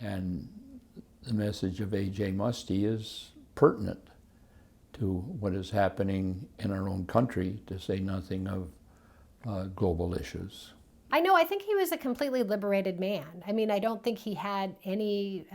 And the message of A.J. Muste is pertinent to what is happening in our own country, to say nothing of global issues. I know, I think he was a completely liberated man. I mean, I don't think he had any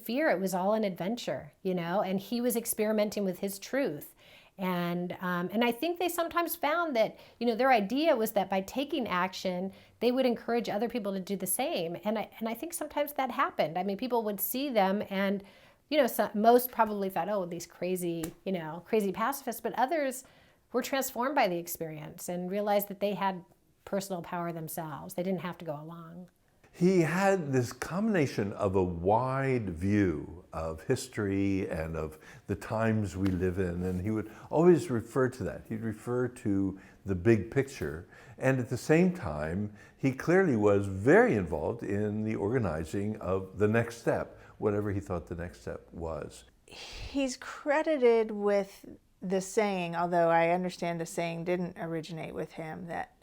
fear. It was all an adventure, you know, and he was experimenting with his truth. And I think they sometimes found that, you know, their idea was that by taking action, they would encourage other people to do the same. And I think sometimes that happened. I mean, people would see them and, you know, most probably thought, oh, these crazy, you know, crazy pacifists, but others were transformed by the experience and realized that they had personal power themselves. They didn't have to go along. He had this combination of a wide view of history and of the times we live in, and he would always refer to that. He'd refer to the big picture, and at the same time, he clearly was very involved in the organizing of the next step, whatever he thought the next step was. He's credited with the saying, although I understand the saying didn't originate with him, that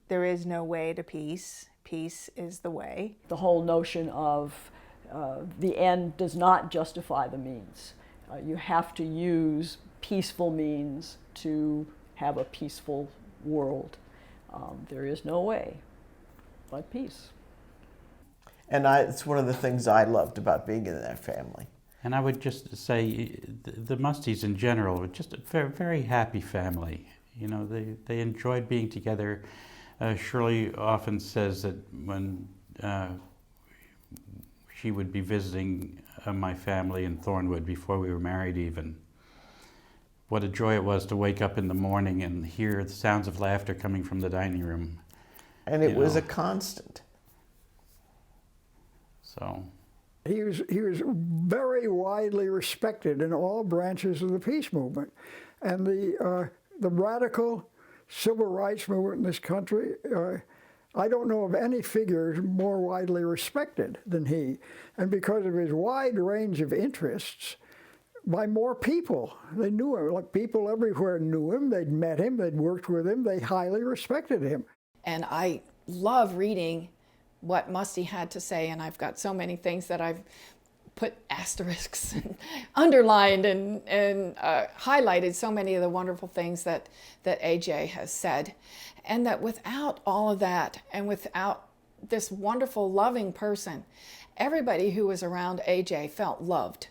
there is no way to peace. Peace is the way. The whole notion of the end does not justify the means. You have to use peaceful means to have a peaceful world. There is no way but peace. And it's one of the things I loved about being in that family. And I would just say the Mustes in general were just a very, very happy family. You know, they enjoyed being together. Shirley often says that when she would be visiting my family in Thornwood before we were married even, what a joy it was to wake up in the morning and hear the sounds of laughter coming from the dining room. And it was a constant. So he was very widely respected in all branches of the peace movement. And the radical civil rights movement in this country, I don't know of any figures more widely respected than he. And because of his wide range of interests, by more people. They knew him. Like, people everywhere knew him. They'd met him. They'd worked with him. They highly respected him. And I love reading what Muste had to say, and I've got so many things that I've put asterisks and underlined and highlighted so many of the wonderful things that A.J. has said. And that without all of that, and without this wonderful, loving person, everybody who was around A.J. felt loved.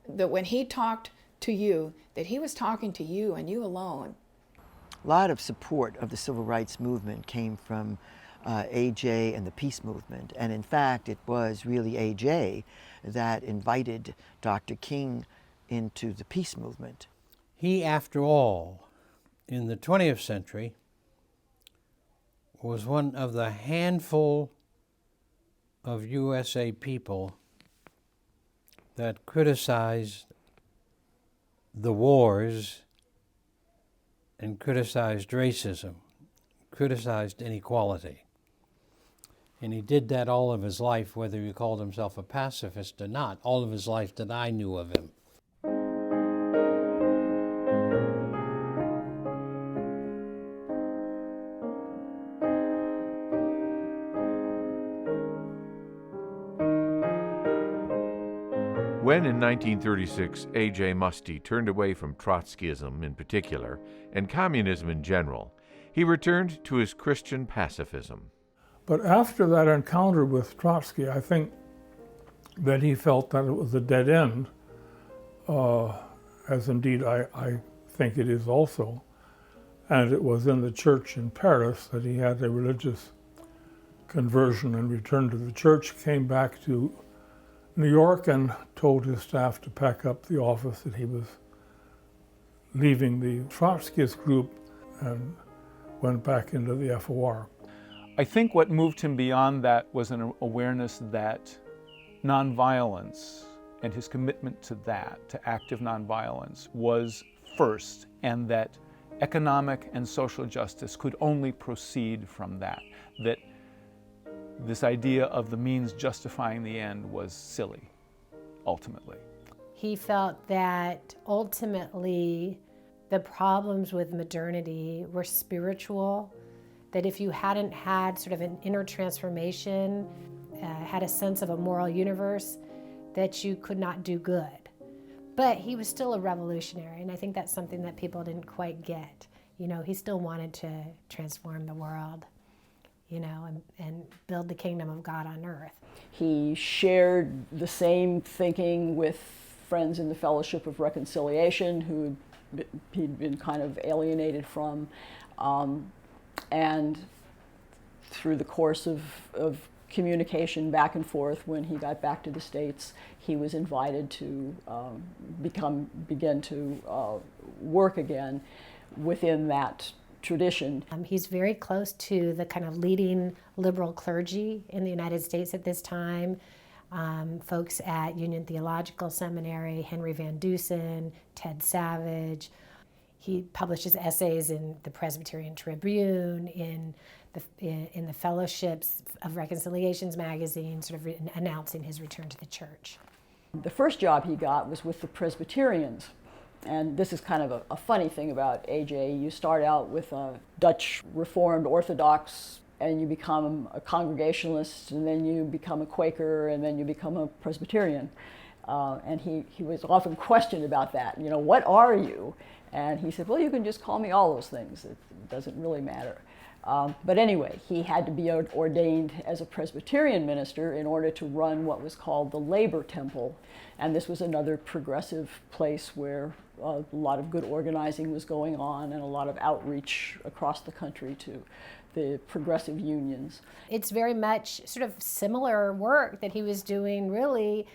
That when he talked to you, that he was talking to you and you alone. A lot of support of the civil rights movement came from A.J. and the peace movement. And in fact, it was really A.J. that invited Dr. King into the peace movement. He, after all, in the 20th century, was one of the handful of USA people that criticized the wars and criticized racism, criticized inequality. And he did that all of his life, whether he called himself a pacifist or not, all of his life that I knew of him. When in 1936 A.J. Muste turned away from Trotskyism in particular and communism in general, he returned to his Christian pacifism. But after that encounter with Trotsky, I think that he felt that it was a dead end, as indeed I think it is also. And it was in the church in Paris that he had a religious conversion and returned to the church, came back to New York and told his staff to pack up the office, that he was leaving the Trotskyist group, and went back into the FOR. I think what moved him beyond that was an awareness that nonviolence and his commitment to that, to active nonviolence, was first, and that economic and social justice could only proceed from that. That this idea of the means justifying the end was silly, ultimately. He felt that ultimately the problems with modernity were spiritual, that if you hadn't had sort of an inner transformation, had a sense of a moral universe that you could not do good. But he was still a revolutionary, and I think that's something that people didn't quite get. You know, he still wanted to transform the world, you know, and build the kingdom of God on earth. He shared the same thinking with friends in the Fellowship of Reconciliation who he'd been kind of alienated from. And through the course of communication back and forth, when he got back to the States, he was invited to begin to work again within that tradition. He's very close to the kind of leading liberal clergy in the United States at this time. Folks at Union Theological Seminary, Henry Van Dusen, Ted Savage. He publishes essays in the Presbyterian Tribune, in the Fellowships of Reconciliations magazine, sort of announcing his return to the church. The first job he got was with the Presbyterians. And this is kind of a funny thing about AJ. You start out with a Dutch Reformed Orthodox, and you become a Congregationalist, and then you become a Quaker, and then you become a Presbyterian. And he was often questioned about that. You know, what are you? And he said, well, you can just call me all those things. It doesn't really matter. But anyway, he had to be ordained as a Presbyterian minister in order to run what was called the Labor Temple. And this was another progressive place where a lot of good organizing was going on and a lot of outreach across the country to the progressive unions. It's very much sort of similar work that he was doing really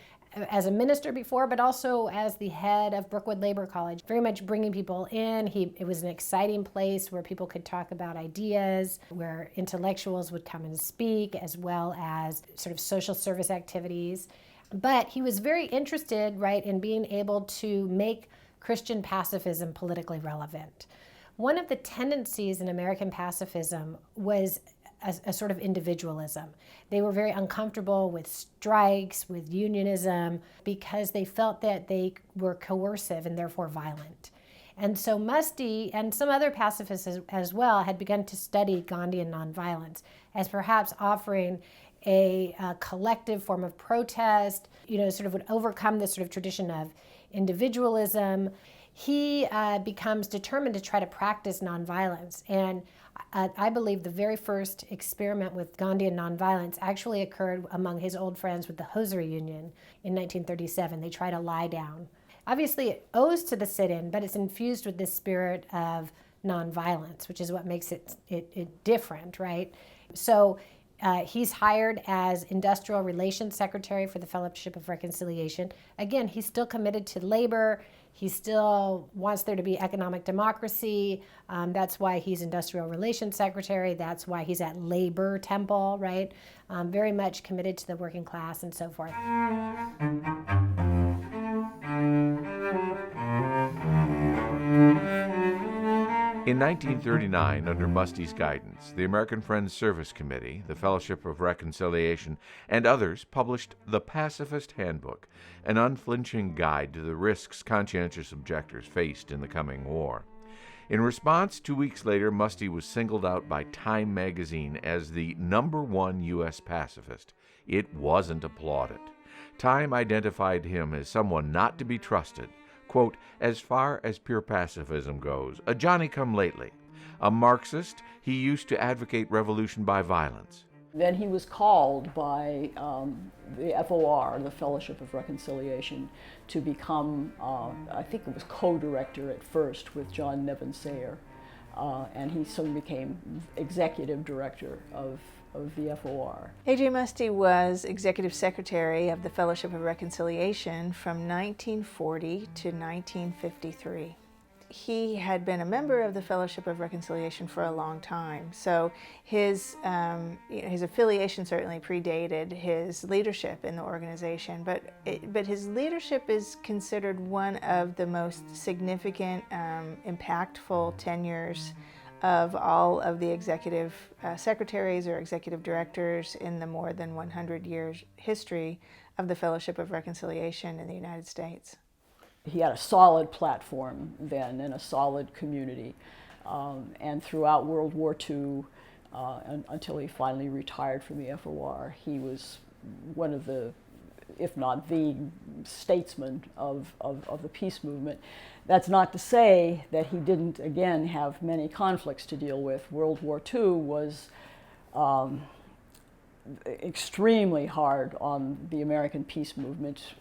as a minister before, but also as the head of Brookwood Labor College, very much bringing people in. It was an exciting place where people could talk about ideas, where intellectuals would come and speak, as well as sort of social service activities. But he was very interested, right, in being able to make Christian pacifism politically relevant. One of the tendencies in American pacifism was a sort of individualism. They were very uncomfortable with strikes, with unionism, because they felt that they were coercive and therefore violent. And so Muste and some other pacifists as well had begun to study Gandhian nonviolence as perhaps offering a collective form of protest, you know, sort of would overcome this sort of tradition of individualism. He becomes determined to try to practice nonviolence. And I believe the very first experiment with Gandhian nonviolence actually occurred among his old friends with the Hosiery Union in 1937. They try to lie down. Obviously, it owes to the sit-in, but it's infused with this spirit of nonviolence, which is what makes it different, right? So he's hired as Industrial Relations Secretary for the Fellowship of Reconciliation. Again, he's still committed to labor. He still wants there to be economic democracy. That's why he's Industrial Relations Secretary. That's why he's at Labor Temple, right? Very much committed to the working class and so forth. In 1939, under Muste's guidance, the American Friends Service Committee, the Fellowship of Reconciliation, and others published the Pacifist Handbook, an unflinching guide to the risks conscientious objectors faced in the coming war. In response, 2 weeks later, Muste was singled out by Time magazine as the #1 U.S. pacifist. It wasn't applauded. Time identified him as someone not to be trusted. Quote, as far as pure pacifism goes, a Johnny-come-lately. A Marxist, he used to advocate revolution by violence. Then he was called by the FOR, the Fellowship of Reconciliation, to become, I think it was co-director at first with John Nevin Sayer, and he soon became executive director of the FOR. A.J. Muste was executive secretary of the Fellowship of Reconciliation from 1940 to 1953. He had been a member of the Fellowship of Reconciliation for a long time, so his affiliation certainly predated his leadership in the organization, but his leadership is considered one of the most significant, impactful tenures of all of the executive secretaries or executive directors in the more than 100 years history of the Fellowship of Reconciliation in the United States. He had a solid platform then and a solid community. And throughout World War II, until he finally retired from the FOR, he was one of the, if not the statesman of the peace movement. That's not to say that he didn't, again, have many conflicts to deal with. World War II was extremely hard on the American peace movement.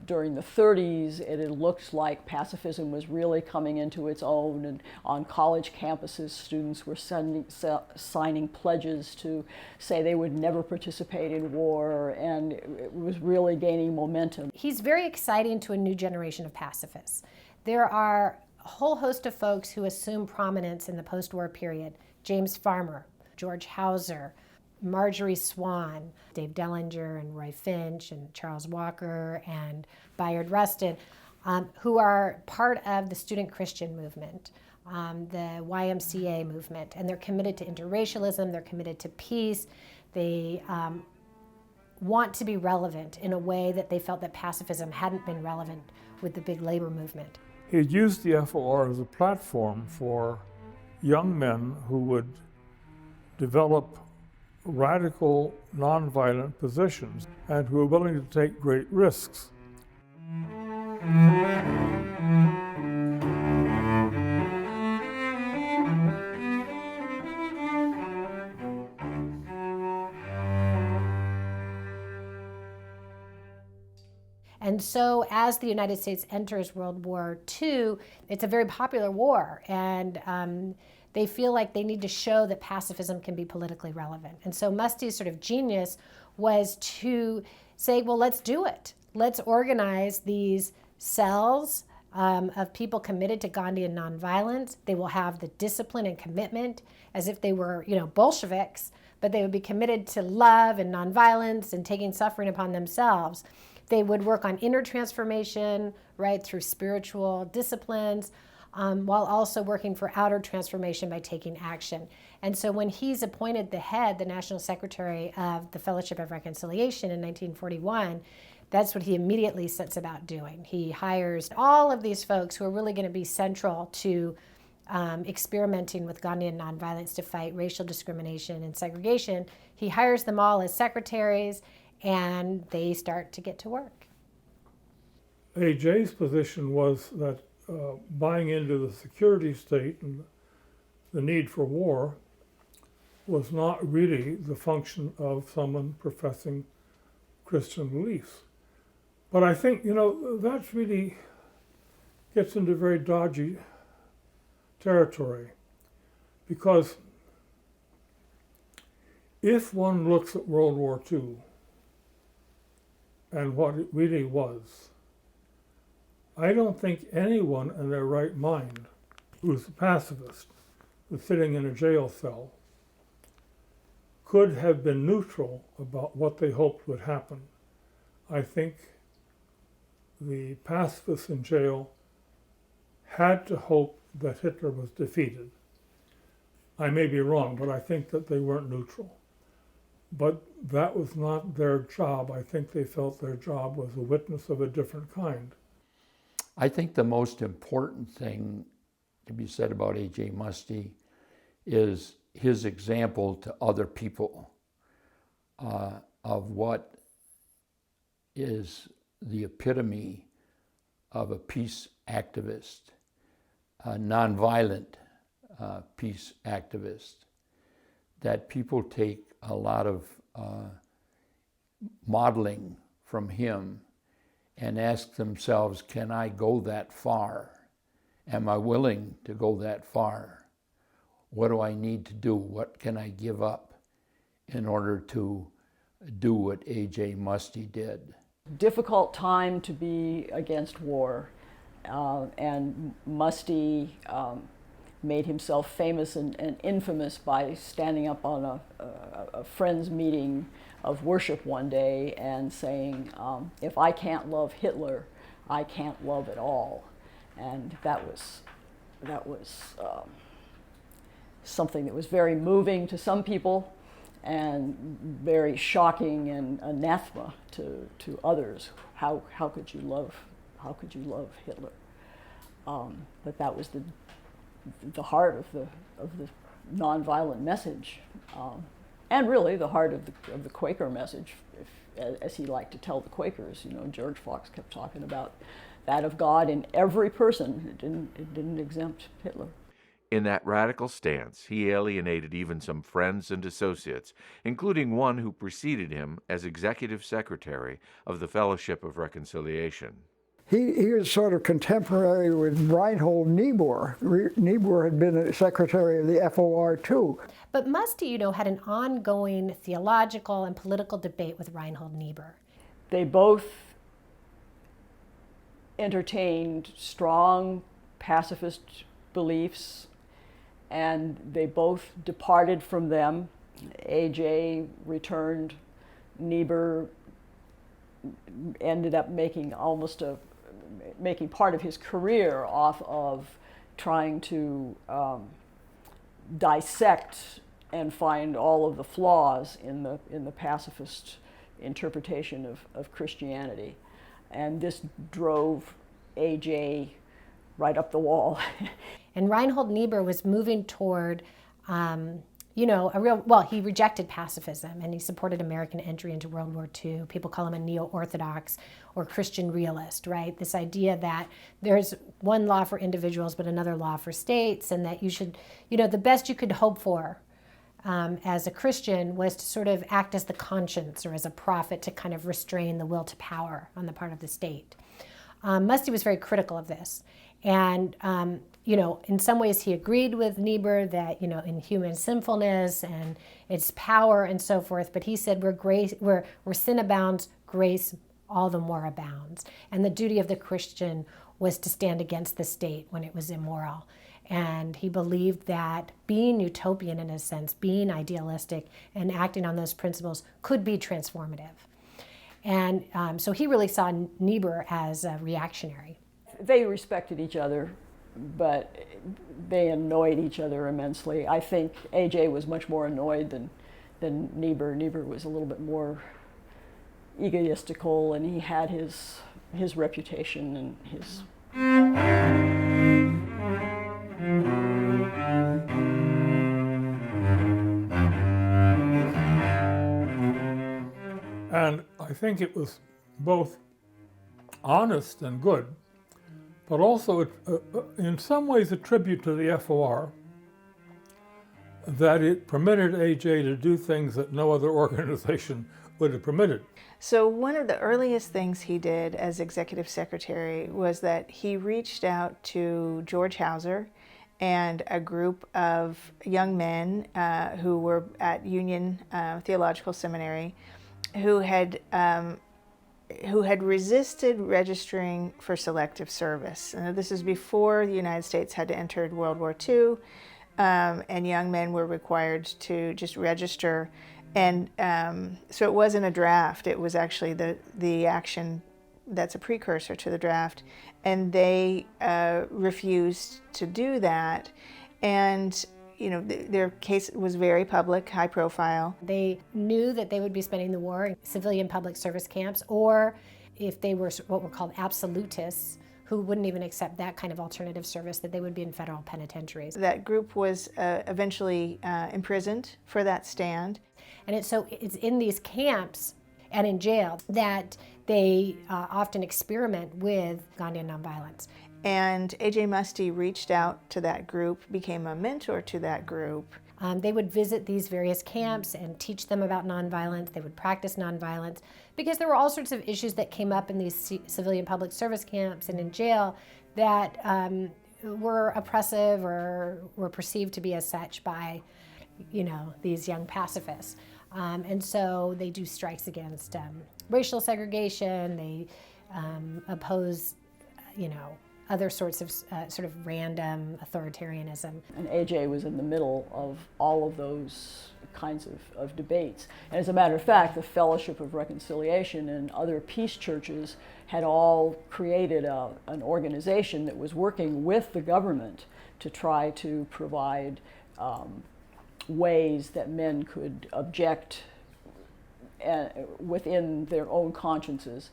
During the 30s, it looked like pacifism was really coming into its own, and on college campuses, students were signing pledges to say they would never participate in war, and it was really gaining momentum. He's very exciting to a new generation of pacifists. There are a whole host of folks who assume prominence in the post-war period. James Farmer, George Hauser, Marjorie Swan, Dave Dellinger and Roy Finch and Charles Walker and Bayard Rustin, who are part of the student Christian movement, the YMCA movement, and they're committed to interracialism, they're committed to peace, they want to be relevant in a way that they felt that pacifism hadn't been relevant with the big labor movement. He had used the FOR as a platform for young men who would develop radical, nonviolent positions and who were willing to take great risks. And so as the United States enters World War II, it's a very popular war, and they feel like they need to show that pacifism can be politically relevant. And so Muste's sort of genius was to say, well, let's do it. Let's organize these cells of people committed to Gandhian nonviolence. They will have the discipline and commitment as if they were, Bolsheviks, but they would be committed to love and nonviolence and taking suffering upon themselves. They would work on inner transformation, right, through spiritual disciplines, while also working for outer transformation by taking action. And so when he's appointed the National Secretary of the Fellowship of Reconciliation in 1941, that's what he immediately sets about doing. He hires all of these folks who are really going to be central to experimenting with Gandhian nonviolence to fight racial discrimination and segregation. He hires them all as secretaries, and they start to get to work. A.J.'s position was that buying into the security state and the need for war was not really the function of someone professing Christian beliefs. But I think, that really gets into very dodgy territory, because if one looks at World War II and what it really was, I don't think anyone in their right mind who's a pacifist, who's sitting in a jail cell, could have been neutral about what they hoped would happen. I think the pacifists in jail had to hope that Hitler was defeated. I may be wrong, but I think that they weren't neutral. But that was not their job. I think they felt their job was a witness of a different kind. I think the most important thing to be said about A.J. Muste is his example to other people of what is the epitome of a peace activist, a nonviolent peace activist, that people take a lot of modeling from him and ask themselves, can I go that far? Am I willing to go that far? What do I need to do? What can I give up in order to do what A.J. Muste did? Difficult time to be against war, and Muste made himself famous and infamous by standing up on a friends meeting of worship one day and saying, if I can't love Hitler, I can't love at all. And that was something that was very moving to some people and very shocking and anathema to others. How could you love Hitler? But that was the heart of the nonviolent message, and really the heart of the Quaker message as he liked to tell the Quakers, George Fox kept talking about that of God in every person. It didn't exempt Hitler. In that radical stance, he alienated even some friends and associates, including one who preceded him as executive secretary of the Fellowship of Reconciliation. He was sort of contemporary with Reinhold Niebuhr. Niebuhr had been a secretary of the FOR too. But Muste, had an ongoing theological and political debate with Reinhold Niebuhr. They both entertained strong pacifist beliefs, and they both departed from them. A.J. returned. Niebuhr ended up making part of his career off of trying to dissect and find all of the flaws in the pacifist interpretation of Christianity. And this drove A.J. right up the wall. And Reinhold Niebuhr was moving toward, he rejected pacifism and he supported American entry into World War II. People call him a neo-Orthodox or Christian realist, right? This idea that there's one law for individuals but another law for states, and that you should, the best you could hope for as a Christian was to sort of act as the conscience or as a prophet to kind of restrain the will to power on the part of the state. Muste was very critical of this. And, in some ways he agreed with Niebuhr that, in human sinfulness and its power and so forth, but he said where sin abounds, grace all the more abounds. And the duty of the Christian was to stand against the state when it was immoral. And he believed that being utopian in a sense, being idealistic and acting on those principles could be transformative. And so he really saw Niebuhr as a reactionary. They respected each other, but they annoyed each other immensely. I think A.J. was much more annoyed than Niebuhr. Niebuhr was a little bit more egotistical, and he had his reputation and his... And I think it was both honest and good, but also in some ways a tribute to the FOR, that it permitted A.J. to do things that no other organization would have permitted. So one of the earliest things he did as executive secretary was that he reached out to George Hauser and a group of young men who were at Union Theological Seminary who had resisted registering for selective service. And this is before the United States had entered World War II, and young men were required to just register. And so it wasn't a draft, it was actually the action that's a precursor to the draft. And they refused to do that. And their case was very public, high profile. They knew that they would be spending the war in civilian public service camps, or if they were what were called absolutists, who wouldn't even accept that kind of alternative service, that they would be in federal penitentiaries. That group was eventually imprisoned for that stand. And it's in these camps and in jail that they often experiment with Gandhian nonviolence. And A.J. Muste reached out to that group, became a mentor to that group. They would visit these various camps and teach them about nonviolence. They would practice nonviolence because there were all sorts of issues that came up in these civilian public service camps and in jail that were oppressive or were perceived to be as such by, these young pacifists. And so they do strikes against racial segregation. They oppose, other sorts of sort of random authoritarianism. And A.J. was in the middle of all of those kinds of debates. And as a matter of fact, the Fellowship of Reconciliation and other peace churches had all created an organization that was working with the government to try to provide ways that men could object within their own consciences.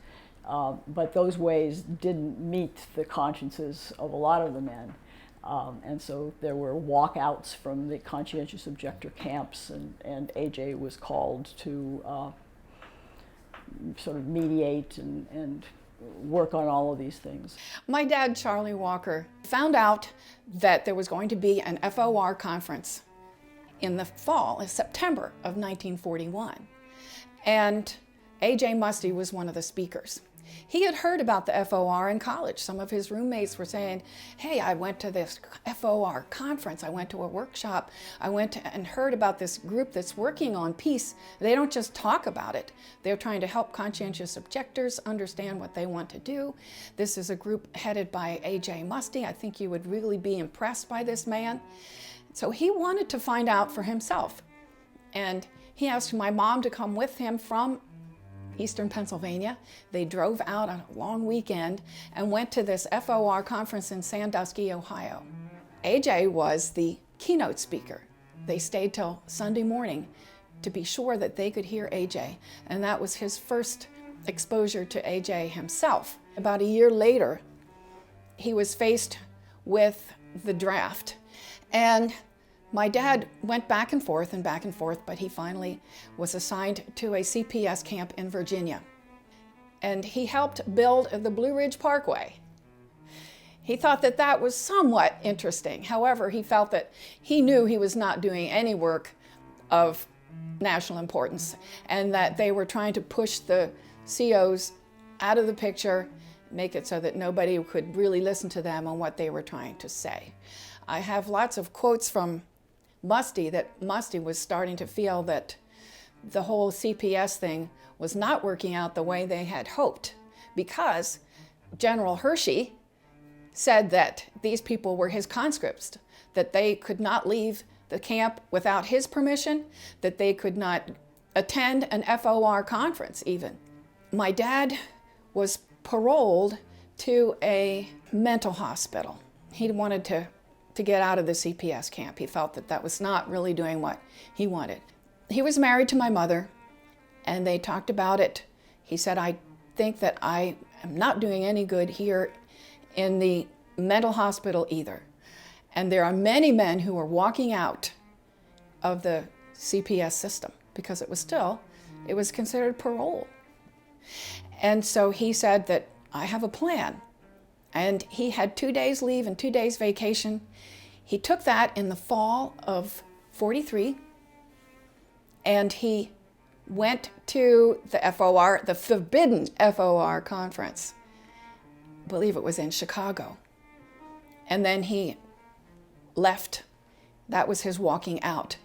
But those ways didn't meet the consciences of a lot of the men. And so there were walkouts from the conscientious objector camps, and A.J. was called to sort of mediate and work on all of these things. My dad, Charlie Walker, found out that there was going to be an FOR conference in the fall, in September of 1941. And A.J. Muste was one of the speakers. He had heard about the FOR in college. Some of his roommates were saying, hey, I went to this FOR conference. I went to a workshop. I went and heard about this group that's working on peace. They don't just talk about it. They're trying to help conscientious objectors understand what they want to do. This is a group headed by A.J. Muste. I think you would really be impressed by this man. So he wanted to find out for himself. And he asked my mom to come with him from Eastern Pennsylvania. They drove out on a long weekend and went to this FOR conference in Sandusky, Ohio. AJ was the keynote speaker. They stayed till Sunday morning to be sure that they could hear AJ, and that was his first exposure to AJ himself. About a year later, he was faced with the draft, and my dad went back and forth, but he finally was assigned to a CPS camp in Virginia. And he helped build the Blue Ridge Parkway. He thought that that was somewhat interesting. However, he felt that he knew he was not doing any work of national importance and that they were trying to push the COs out of the picture, make it so that nobody could really listen to them on what they were trying to say. I have lots of quotes from Muste that Muste was starting to feel that the whole CPS thing was not working out the way they had hoped, because General Hershey said that these people were his conscripts, that they could not leave the camp without his permission, that they could not attend an FOR conference even. My dad was paroled to a mental hospital. He wanted to get out of the CPS camp. He felt that that was not really doing what he wanted. He was married to my mother, and they talked about it. He said, I think that I am not doing any good here in the mental hospital either. And there are many men who are walking out of the CPS system because it was considered parole. And so he said that I have a plan. And he had 2 days leave and 2 days vacation. He took that in the fall of '43, and he went to the FOR, the forbidden FOR conference. I believe it was in Chicago. And then he left. That was his walking out.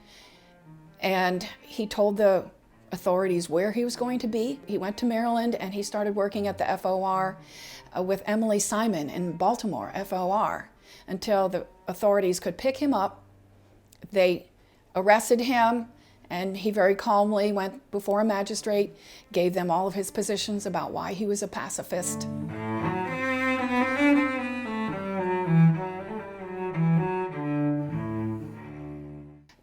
And he told the authorities where he was going to be. He went to Maryland and he started working at the FOR with Emily Simon in Baltimore, FOR, until the authorities could pick him up. They arrested him, and he very calmly went before a magistrate, gave them all of his positions about why he was a pacifist.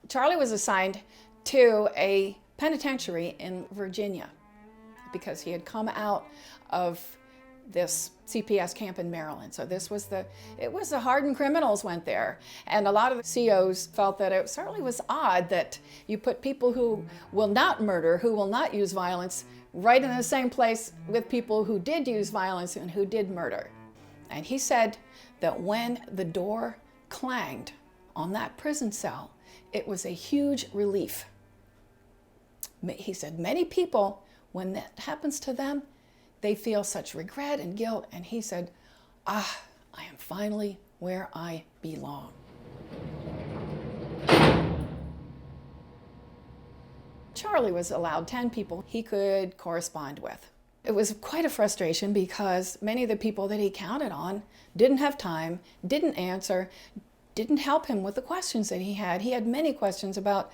Charlie was assigned to a penitentiary in Virginia because he had come out of this CPS camp in Maryland. So it was the hardened criminals went there. And a lot of the COs felt that it certainly was odd that you put people who will not murder, who will not use violence, right in the same place with people who did use violence and who did murder. And he said that when the door clanged on that prison cell, it was a huge relief. He said many people, when that happens to them, they feel such regret and guilt. And he said, I am finally where I belong. Charlie was allowed 10 people he could correspond with. It was quite a frustration because many of the people that he counted on didn't have time, didn't answer, didn't help him with the questions that he had. He had many questions about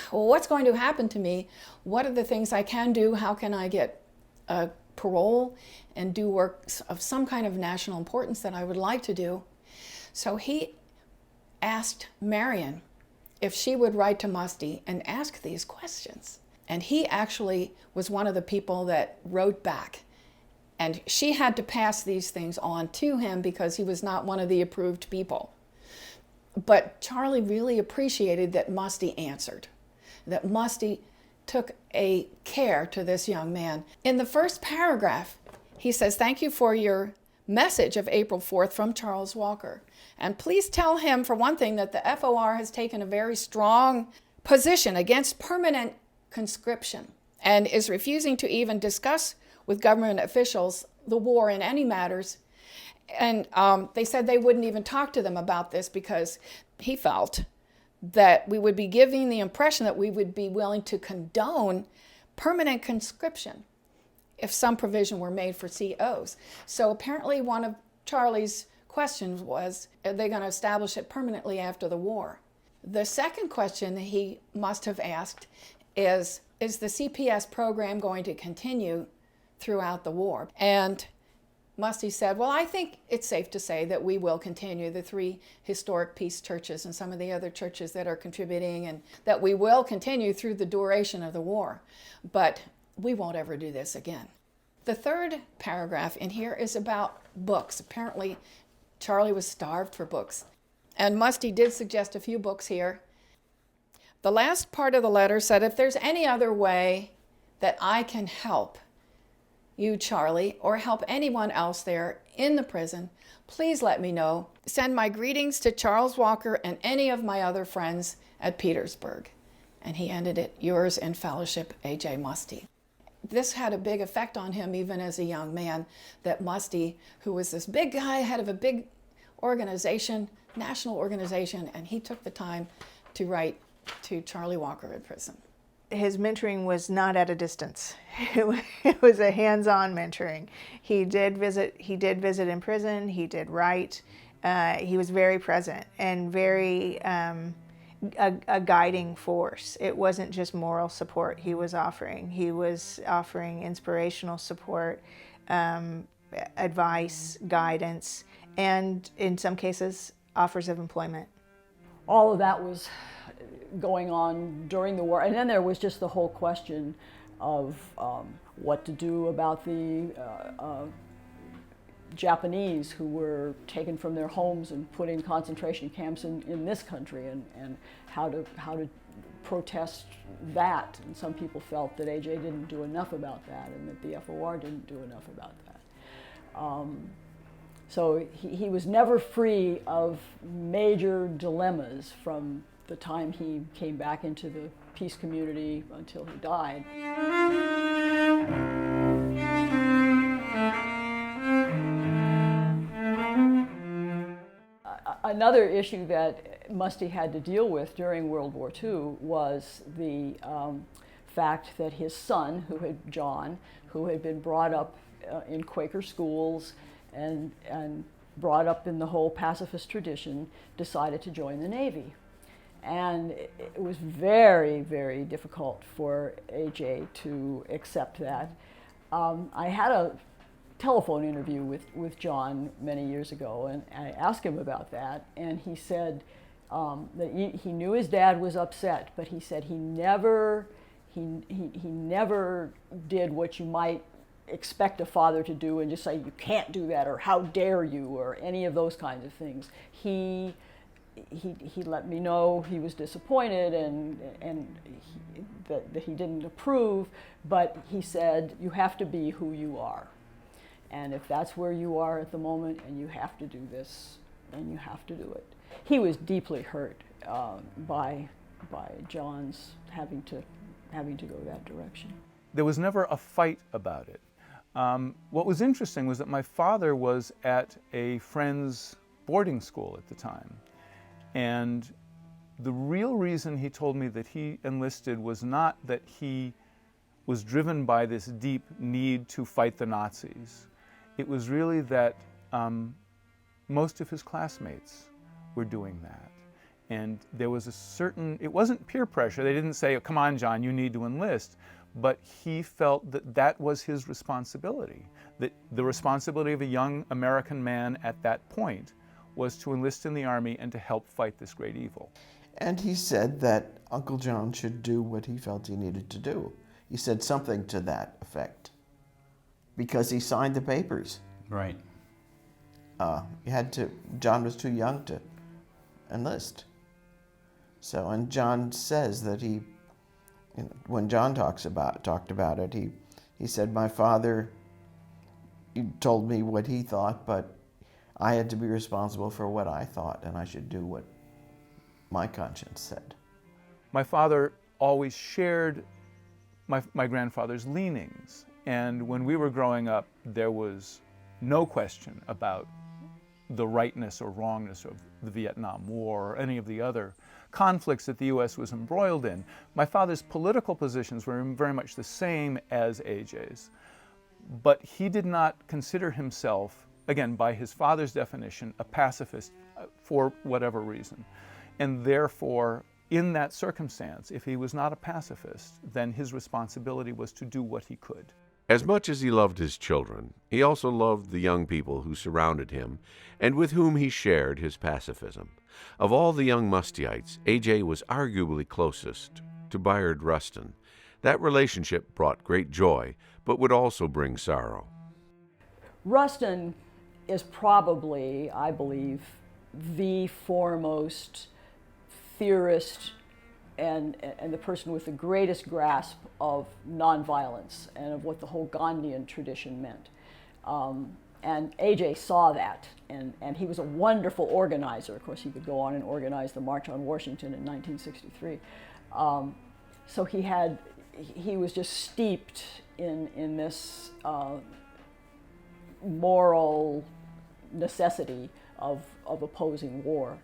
what's going to happen to me, what are the things I can do, how can I get parole and do work of some kind of national importance that I would like to do. So he asked Marion if she would write to Muste and ask these questions. And he actually was one of the people that wrote back. And she had to pass these things on to him because he was not one of the approved people. But Charlie really appreciated that Muste answered, that Muste took a care to this young man. In the first paragraph, he says, "Thank you for your message of April 4th from Charles Walker. And please tell him, for one thing, that the FOR has taken a very strong position against permanent conscription and is refusing to even discuss with government officials the war in any matters." And they said they wouldn't even talk to them about this because he felt that we would be giving the impression that we would be willing to condone permanent conscription if some provision were made for COs. So apparently one of Charlie's questions was, are they going to establish it permanently after the war? The second question he must have asked is the CPS program going to continue throughout the war? And Muste said, well, I think it's safe to say that we will continue, the 3 historic peace churches and some of the other churches that are contributing, and that we will continue through the duration of the war, but we won't ever do this again. The third paragraph in here is about books. Apparently, Charlie was starved for books, and Muste did suggest a few books here. The last part of the letter said, if there's any other way that I can help you, Charlie, or help anyone else there in the prison, please let me know. Send my greetings to Charles Walker and any of my other friends at Petersburg. And he ended it, yours in fellowship, A.J. Muste. This had a big effect on him even as a young man, that Muste, who was this big guy, head of a big organization, national organization, and he took the time to write to Charlie Walker in prison. His mentoring was not at a distance. It was a hands-on mentoring. He did visit in prison. He did write. He was very present and very a guiding force. It wasn't just moral support he was offering. He was offering inspirational support, advice, guidance, and in some cases, offers of employment. All of that was going on during the war. And then there was just the whole question of what to do about the Japanese who were taken from their homes and put in concentration camps in this country, and how to protest that. And some people felt that A.J. didn't do enough about that, and that the FOR didn't do enough about that. So he was never free of major dilemmas from the time he came back into the peace community until he died. Another issue that Muste had to deal with during World War II was the fact that his son, John, who had been brought up in Quaker schools and brought up in the whole pacifist tradition, decided to join the Navy. And it was very, very difficult for A.J. to accept that. I had a telephone interview with John many years ago, and I asked him about that, and he said that he knew his dad was upset, but he said he never did what you might expect a father to do and just say, you can't do that, or how dare you, or any of those kinds of things. He let me know he was disappointed and that he didn't approve, but he said, you have to be who you are. And if that's where you are at the moment and you have to do this, then you have to do it. He was deeply hurt by John's having to go that direction. There was never a fight about it. What was interesting was that my father was at a friend's boarding school at the time. And the real reason he told me that he enlisted was not that he was driven by this deep need to fight the Nazis. It was really that most of his classmates were doing that. And there was a certain, it wasn't peer pressure. They didn't say, oh, come on, John, you need to enlist. But he felt that that was his responsibility, that the responsibility of a young American man at that point was to enlist in the Army and to help fight this great evil. And he said that Uncle John should do what he felt he needed to do. He said something to that effect, because he signed the papers. Right. John was too young to enlist. So, and John says that he when John talked about it, he said, my father, he told me what he thought, but I had to be responsible for what I thought, and I should do what my conscience said. My father always shared my grandfather's leanings, and when we were growing up, there was no question about the rightness or wrongness of the Vietnam War or any of the other conflicts that the U.S. was embroiled in. My father's political positions were very much the same as AJ's, but he did not consider himself, again, by his father's definition, a pacifist for whatever reason. And therefore, in that circumstance, if he was not a pacifist, then his responsibility was to do what he could. As much as he loved his children, he also loved the young people who surrounded him and with whom he shared his pacifism. Of all the young Musteites, A.J. was arguably closest to Bayard Rustin. That relationship brought great joy, but would also bring sorrow. Rustin is probably, I believe, the foremost theorist and the person with the greatest grasp of nonviolence and of what the whole Gandhian tradition meant. And A.J. saw that, and he was a wonderful organizer. Of course, he could go on and organize the March on Washington in 1963. So he was just steeped in this moral necessity of opposing war.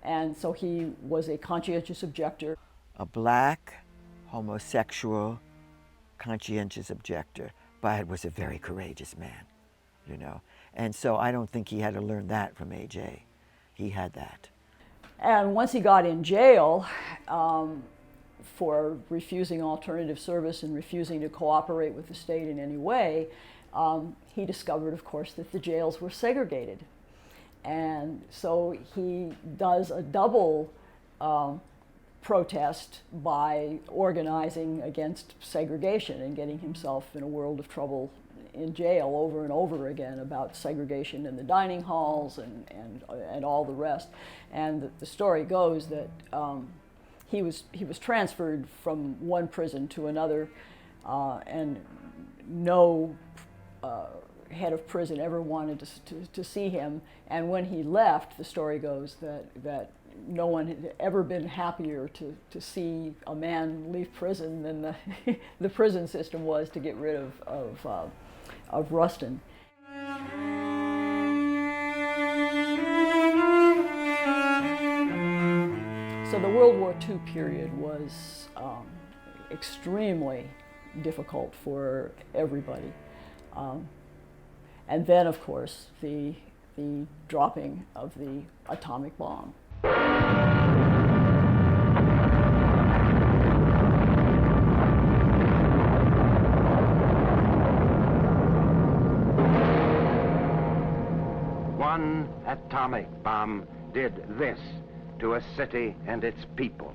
And so he was a conscientious objector. A black, homosexual, conscientious objector. Bayard was a very courageous man, you know. And so I don't think he had to learn that from A.J. He had that. And once he got in jail for refusing alternative service and refusing to cooperate with the state in any way, he discovered, of course, that the jails were segregated. And so he does a double protest by organizing against segregation and getting himself in a world of trouble in jail over and over again about segregation in the dining halls and all the rest. And the story goes that he was transferred from one prison to another, and no head of prison ever wanted to see him. And when he left, the story goes that no one had ever been happier to see a man leave prison than the prison system was to get rid of Rustin. So the World War II period was extremely difficult for everybody. And then, of course, the dropping of the atomic bomb. One atomic bomb did this to a city and its people.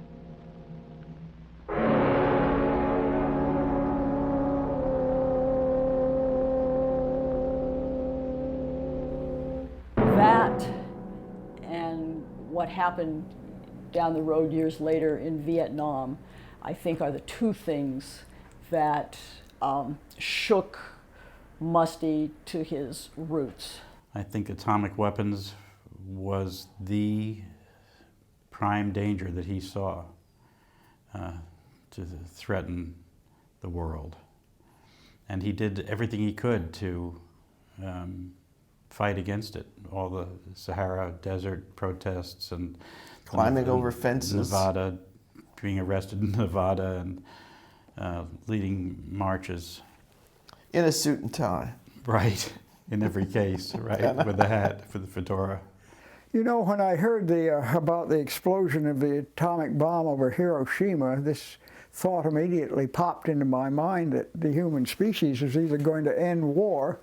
That and what happened down the road years later in Vietnam, I think, are the two things that shook Muste to his roots. I think atomic weapons was the prime danger that he saw to threaten the world. And he did everything he could to fight against it. All the Sahara Desert protests and climbing over fences. Nevada, being arrested in Nevada and leading marches. In a suit and tie. Right, in every case, right, with the hat for the fedora. You know, when I heard about the explosion of the atomic bomb over Hiroshima, this thought immediately popped into my mind that the human species is either going to end war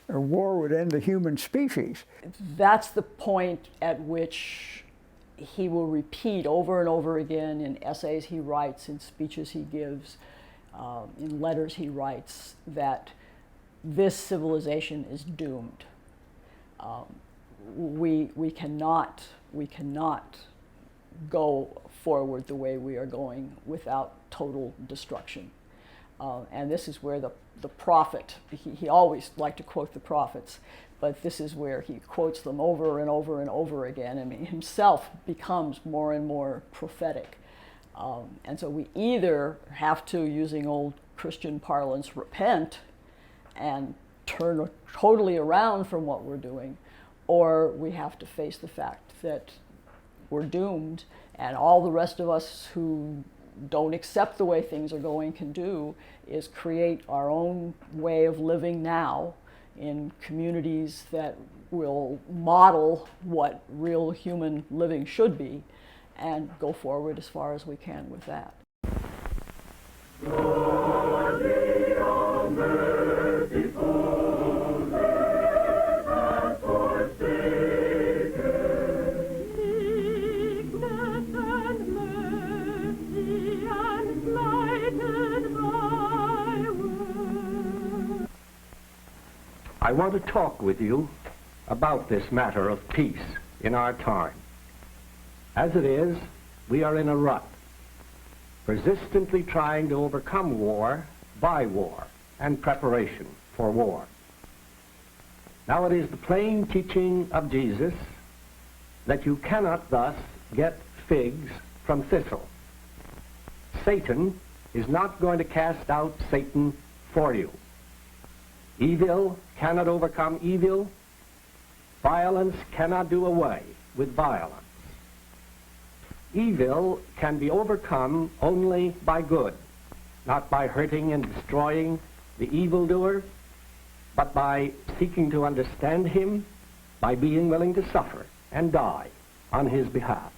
or war would end the human species. That's the point at which he will repeat over and over again in essays he writes, in speeches he gives, in letters he writes, that this civilization is doomed. We cannot go forward the way we are going without total destruction. And this is where the prophet, he always liked to quote the prophets, but this is where he quotes them over and over and over again. I mean, himself becomes more and more prophetic. And so we either have to, using old Christian parlance, repent and turn totally around from what we're doing, or we have to face the fact that we're doomed, and all the rest of us who don't accept the way things are going can do is create our own way of living now in communities that will model what real human living should be, and go forward as far as we can with that. I want to talk with you about this matter of peace in our time. As it is, we are in a rut, persistently trying to overcome war by war and preparation for war. Now it is the plain teaching of Jesus that you cannot thus get figs from thistle. Satan is not going to cast out Satan for you. Evil cannot overcome evil. Violence cannot do away with violence. Evil can be overcome only by good, not by hurting and destroying the evildoer, but by seeking to understand him, by being willing to suffer and die on his behalf.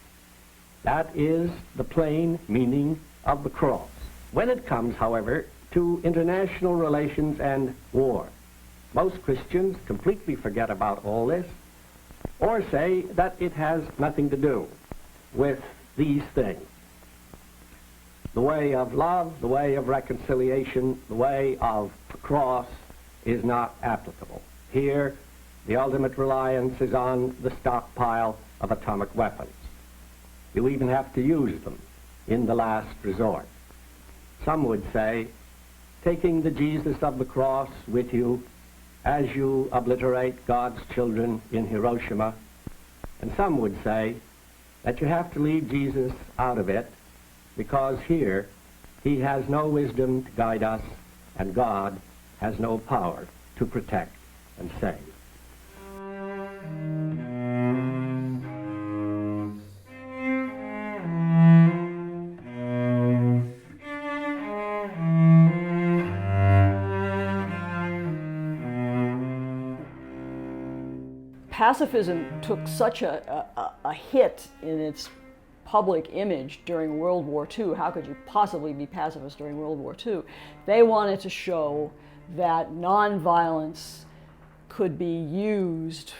That is the plain meaning of the cross. When it comes, however, to international relations and war, most Christians completely forget about all this, or say that it has nothing to do with these things. The way of love, the way of reconciliation, the way of the cross is not applicable. Here, the ultimate reliance is on the stockpile of atomic weapons. You even have to use them in the last resort. Some would say, taking the Jesus of the cross with you as you obliterate God's children in Hiroshima. And some would say that you have to leave Jesus out of it because here he has no wisdom to guide us and God has no power to protect and save. Pacifism took such a hit in its public image during World War II. How could you possibly be pacifist during World War II? They wanted to show that nonviolence could be used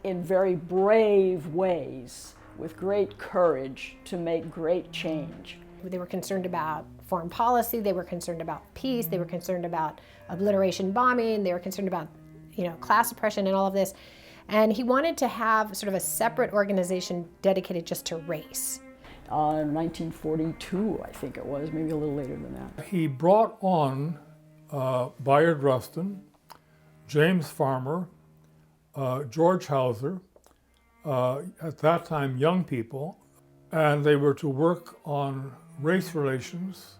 in very brave ways with great courage to make great change. They were concerned about foreign policy, they were concerned about peace, they were concerned about obliteration bombing, they were concerned about, class oppression and all of this. And he wanted to have sort of a separate organization dedicated just to race. 1942, I think it was, maybe a little later than that. He brought on Bayard Rustin, James Farmer, George Hauser, at that time young people, and they were to work on race relations.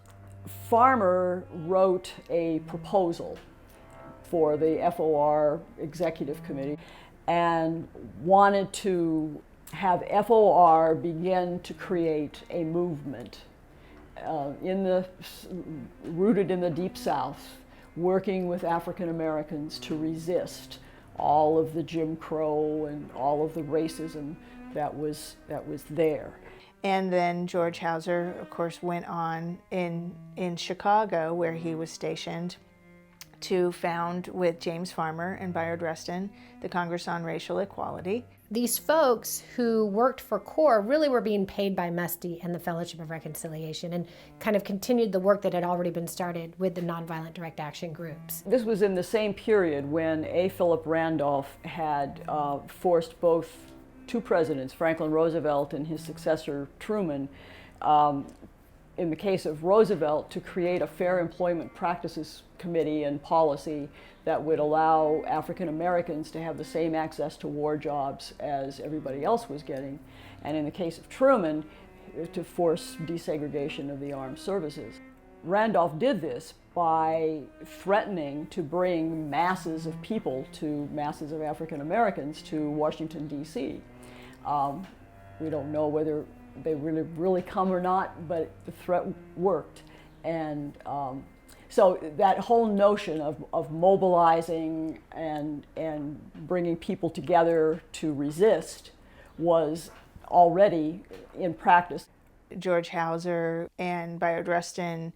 Farmer wrote a proposal for the FOR Executive Committee and wanted to have FOR begin to create a movement rooted in the Deep South, working with African Americans to resist all of the Jim Crow and all of the racism that was there. And then George Hauser, of course, went on in Chicago, where he was stationed, to found with James Farmer and Bayard Rustin the Congress on Racial Equality. These folks who worked for CORE really were being paid by Muste and the Fellowship of Reconciliation, and kind of continued the work that had already been started with the nonviolent direct action groups. This was in the same period when A. Philip Randolph had forced both two presidents, Franklin Roosevelt and his successor Truman, in the case of Roosevelt, to create a Fair Employment Practices Committee and policy that would allow African Americans to have the same access to war jobs as everybody else was getting. And in the case of Truman, to force desegregation of the armed services. Randolph did this by threatening to bring masses of people, masses of African Americans, to Washington, D.C. We don't know whether they really come or not, but the threat worked. And so that whole notion of mobilizing and bringing people together to resist was already in practice. George Hauser and Bayard-Rustin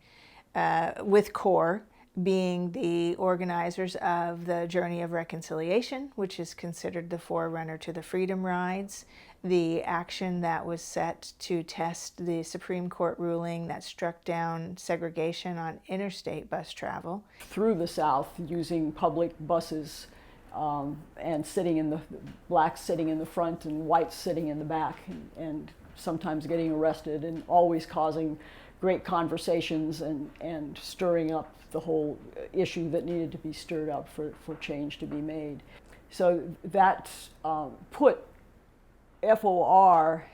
with CORE being the organizers of the Journey of Reconciliation, which is considered the forerunner to the Freedom Rides, the action that was set to test the Supreme Court ruling that struck down segregation on interstate bus travel. Through the South, using public buses and blacks sitting in the front and whites sitting in the back, and sometimes getting arrested, and always causing great conversations and stirring up the whole issue that needed to be stirred up for change to be made. So that put FOR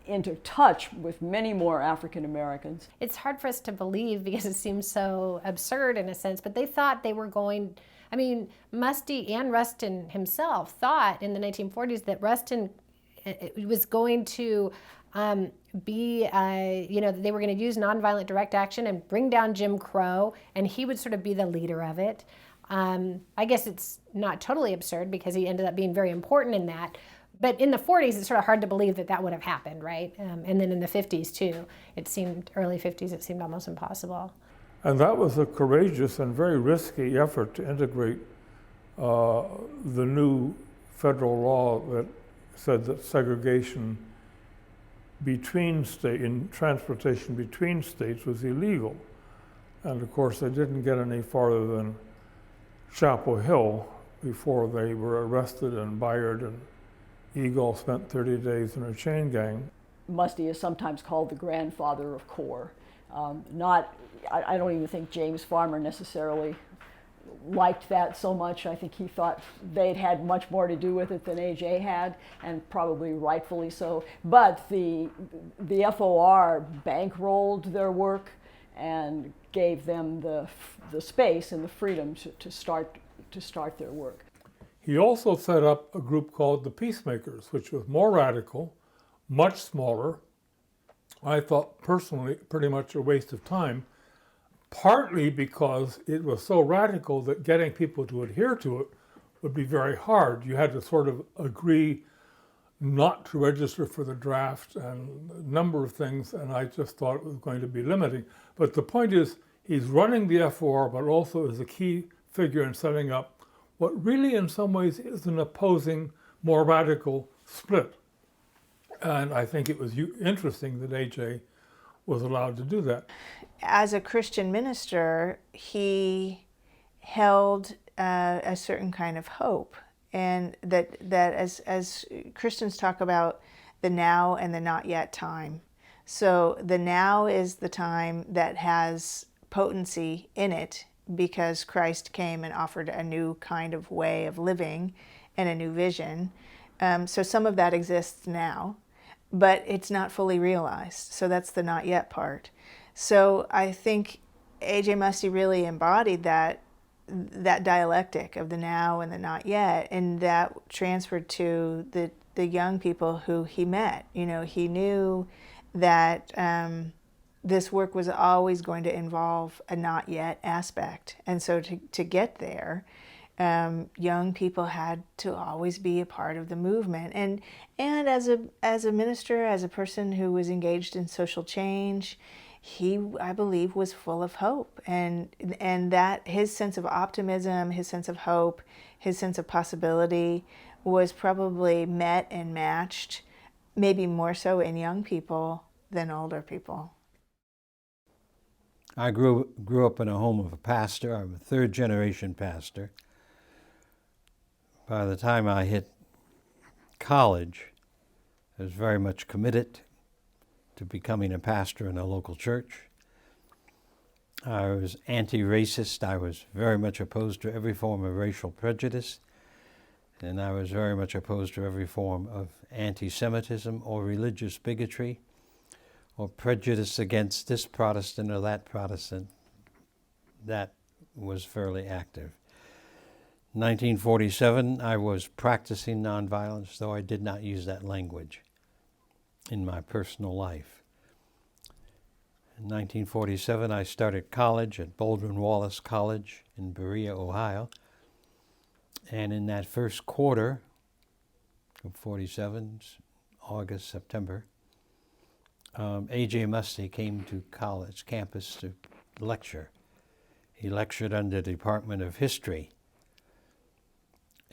into touch with many more African Americans. It's hard for us to believe because it seems so absurd in a sense, but they thought they were going, I mean, Muste and Rustin himself thought in the 1940s that Rustin was going to they were going to use nonviolent direct action and bring down Jim Crow, and he would sort of be the leader of it. I guess it's not totally absurd because he ended up being very important in that. But in the 40s, it's sort of hard to believe that would have happened, right? And then in the 50s, too. Early 50s, it seemed almost impossible. And that was a courageous and very risky effort to integrate the new federal law that said that segregation in transportation between states was illegal. And of course, they didn't get any farther than Chapel Hill before they were arrested, and Bayard and Eagle spent 30 days in a chain gang. Muste is sometimes called the grandfather of CORE. I don't even think James Farmer necessarily liked that so much. I think he thought they'd had much more to do with it than AJ had, and probably rightfully so. But the FOR bankrolled their work and gave them the space and the freedom to start their work. He also set up a group called the Peacemakers, which was more radical, much smaller. I thought personally pretty much a waste of time, partly because it was so radical that getting people to adhere to it would be very hard. You had to sort of agree not to register for the draft and a number of things, and I just thought it was going to be limiting. But the point is, he's running the FOR, but also is a key figure in setting up what really in some ways is an opposing, more radical split. And I think it was interesting that AJ was allowed to do that. As a Christian minister, he held a certain kind of hope, and that as Christians talk about the now and the not yet time. So the now is the time that has potency in it because Christ came and offered a new kind of way of living and a new vision. So some of that exists now, but it's not fully realized. So that's the not yet part. So I think A.J. Muste really embodied that dialectic of the now and the not yet, and that transferred to the young people who he met. You know, he knew that this work was always going to involve a not yet aspect. And so to get there, young people had to always be a part of the movement. And as a minister, as a person who was engaged in social change, he, I believe, was full of hope. And that his sense of optimism, his sense of hope, his sense of possibility was probably met and matched, maybe more so in young people than older people. I grew up in a home of a pastor. I'm a third-generation pastor. By the time I hit college, I was very much committed to becoming a pastor in a local church. I was anti-racist. I was very much opposed to every form of racial prejudice. And I was very much opposed to every form of anti-Semitism or religious bigotry or prejudice against this Protestant or that Protestant. That was fairly active. 1947, I was practicing nonviolence, though I did not use that language in my personal life. In 1947, I started college at Baldwin-Wallace College in Berea, Ohio. And in that first quarter of 47, August, September, A.J. Muste came to college campus to lecture. He lectured under the Department of History.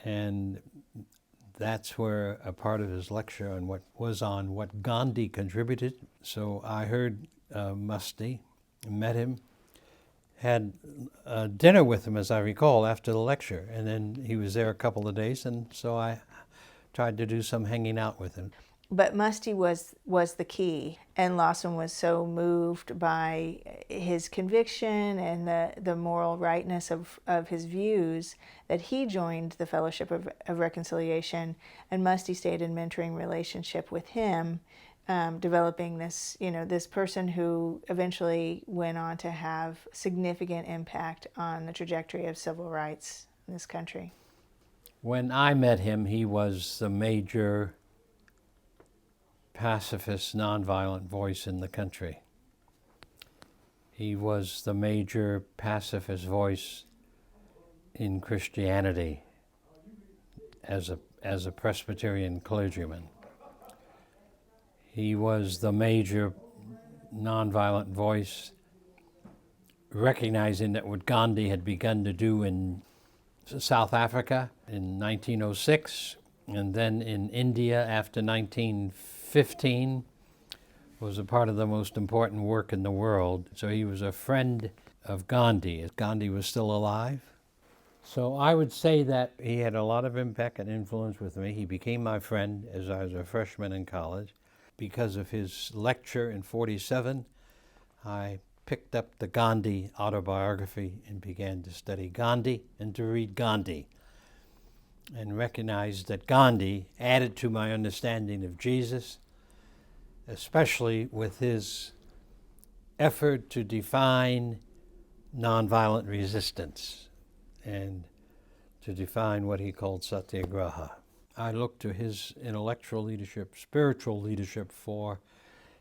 And that's where a part of his lecture on what Gandhi contributed. So I heard Muste, met him, had dinner with him, as I recall, after the lecture. And then he was there a couple of days, and so I tried to do some hanging out with him. But Muste was the key, and Lawson was so moved by his conviction and the moral rightness of his views that he joined the Fellowship of Reconciliation, and Muste stayed in mentoring relationship with him, developing this person who eventually went on to have significant impact on the trajectory of civil rights in this country. When I met him, he was the major pacifist, nonviolent voice in the country. He was the major pacifist voice in Christianity as a Presbyterian clergyman. He was the major nonviolent voice, recognizing that what Gandhi had begun to do in South Africa in 1906, and then in India after 1915, was a part of the most important work in the world. So he was a friend of Gandhi. Gandhi was still alive. So I would say that he had a lot of impact and influence with me. He became my friend as I was a freshman in college. Because of his lecture in 47, I picked up the Gandhi autobiography and began to study Gandhi and to read Gandhi, and recognized that Gandhi added to my understanding of Jesus, especially with his effort to define nonviolent resistance and to define what he called satyagraha. I looked to his intellectual leadership, spiritual leadership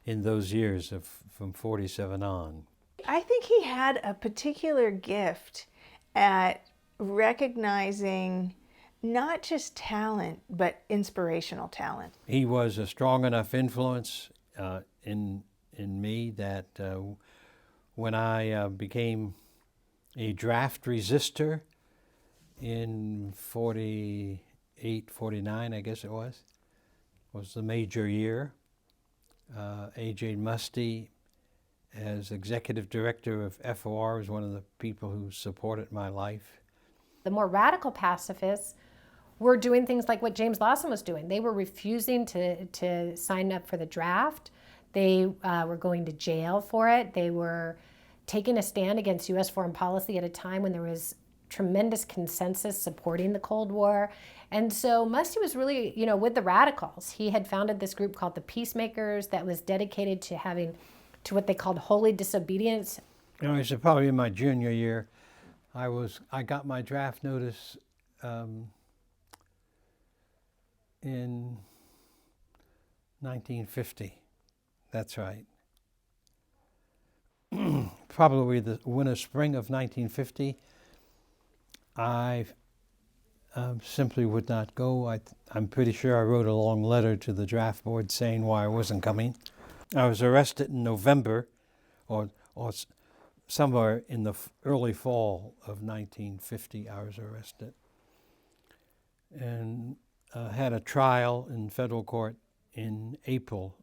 in those years from 47 on. I think he had a particular gift at recognizing not just talent, but inspirational talent. He was a strong enough influence in me that when I became a draft resistor in 48, 49, I guess it was the major year. A.J. Muste, as executive director of FOR, was one of the people who supported my life. The more radical pacifists were doing things like what James Lawson was doing. They were refusing to sign up for the draft. They were going to jail for it. They were taking a stand against U.S. foreign policy at a time when there was tremendous consensus supporting the Cold War. And so Muste was really, with the radicals. He had founded this group called the Peacemakers that was dedicated to what they called holy disobedience. It was probably in my junior year. I got my draft notice in 1950. That's right. Probably the winter, spring of 1950. I simply would not go. I'm pretty sure I wrote a long letter to the draft board saying why I wasn't coming. I was arrested in November, or somewhere in the early fall of 1950. I was arrested and had a trial in federal court in April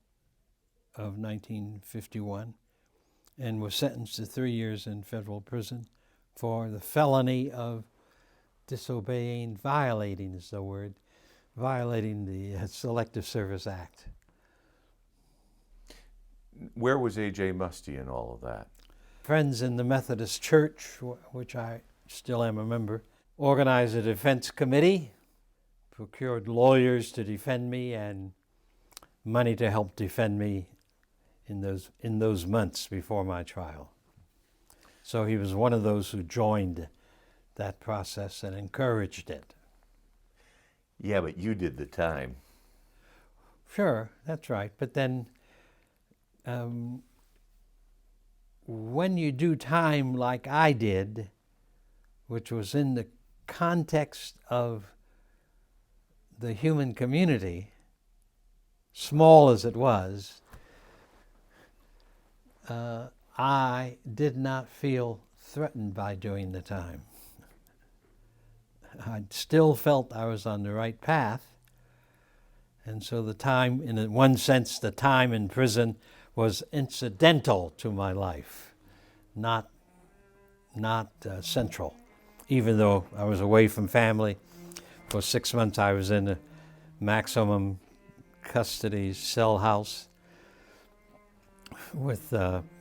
of 1951, and was sentenced to 3 years in federal prison for the felony of violating the Selective Service Act. Where was A.J. Muste in all of that? Friends in the Methodist Church, which I still am a member, organized a defense committee, procured lawyers to defend me and money to help defend me in those months before my trial. So he was one of those who joined that process and encouraged it. Yeah, but you did the time. Sure, that's right. But then when you do time like I did, which was in the context of the human community, small as it was, I did not feel threatened by doing the time. I still felt I was on the right path, and so the time, in one sense, the time in prison was incidental to my life, not central. Even though I was away from family for 6 months, I was in a maximum custody cell house with,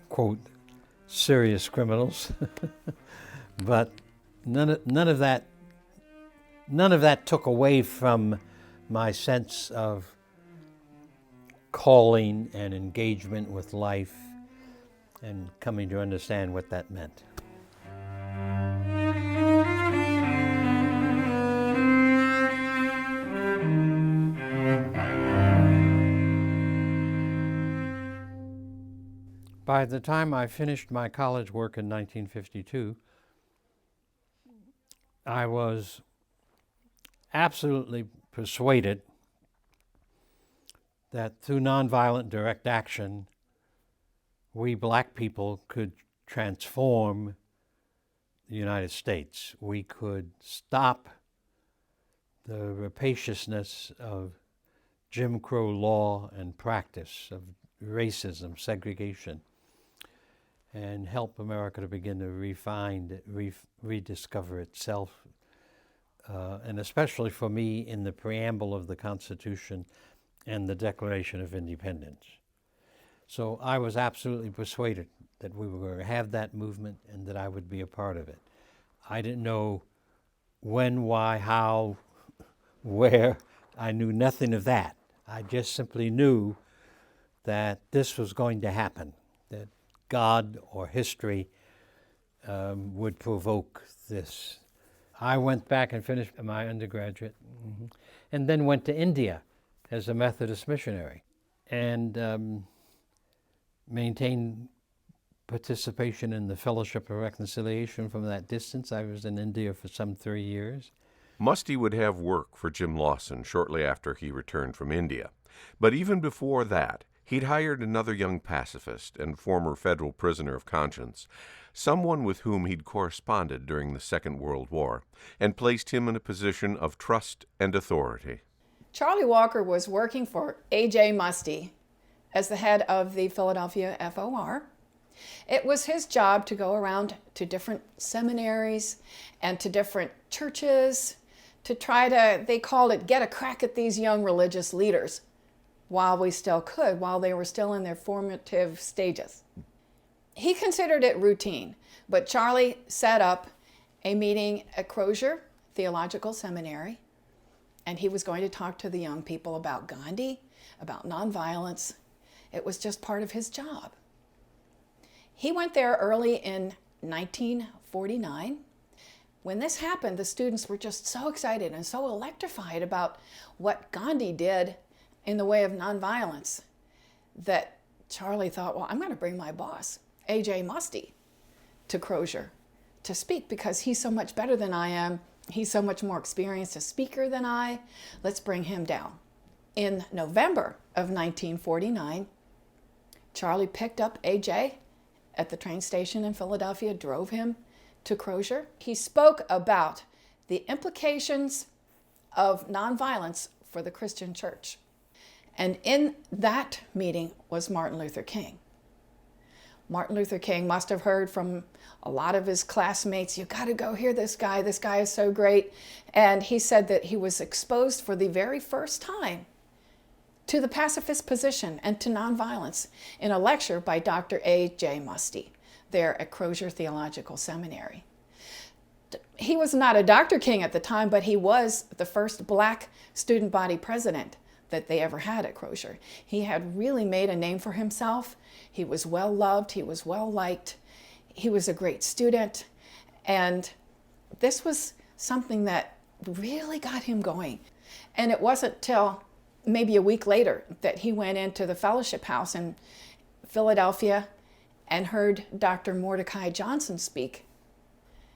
quote, serious criminals. But none of that took away from my sense of calling and engagement with life and coming to understand what that meant. By the time I finished my college work in 1952, I was absolutely persuaded that through nonviolent direct action, we black people could transform the United States. We could stop the rapaciousness of Jim Crow law and practice, of racism, segregation, and help America to begin to rediscover itself, and especially for me in the preamble of the Constitution and the Declaration of Independence. So I was absolutely persuaded that we were going to have that movement and that I would be a part of it. I didn't know when, why, how, where. I knew nothing of that. I just simply knew that this was going to happen, that God or history would provoke this. I went back and finished my undergraduate, and then went to India as a Methodist missionary, and maintained participation in the Fellowship of Reconciliation from that distance. I was in India for some 3 years. Muste would have work for Jim Lawson shortly after he returned from India. But even before that, he'd hired another young pacifist and former federal prisoner of conscience, someone with whom he'd corresponded during the Second World War, and placed him in a position of trust and authority. Charlie Walker was working for A.J. Muste as the head of the Philadelphia FOR. It was his job to go around to different seminaries and to different churches to try to, they called it, get a crack at these young religious leaders while we still could, while they were still in their formative stages. He considered it routine, but Charlie set up a meeting at Crozier Theological Seminary, and he was going to talk to the young people about Gandhi, about nonviolence. It was just part of his job. He went there early in 1949. When this happened, the students were just so excited and so electrified about what Gandhi did in the way of nonviolence that Charlie thought, well, I'm going to bring my boss, A.J. Muste, to Crozier to speak because he's so much better than I am. He's so much more experienced a speaker than I. Let's bring him down. In November of 1949, Charlie picked up A.J. at the train station in Philadelphia, drove him to Crozier. He spoke about the implications of nonviolence for the Christian church. And in that meeting was Martin Luther King. Martin Luther King must have heard from a lot of his classmates, you got to go hear this guy is so great. And he said that he was exposed for the very first time to the pacifist position and to nonviolence in a lecture by Dr. A.J. Muste there at Crozier Theological Seminary. He was not a Dr. King at the time, but he was the first black student body president that they ever had at Crozier. He had really made a name for himself. He was well loved, he was well liked, he was a great student, and this was something that really got him going. And it wasn't till maybe a week later that he went into the fellowship house in Philadelphia and heard Dr. Mordecai Johnson speak.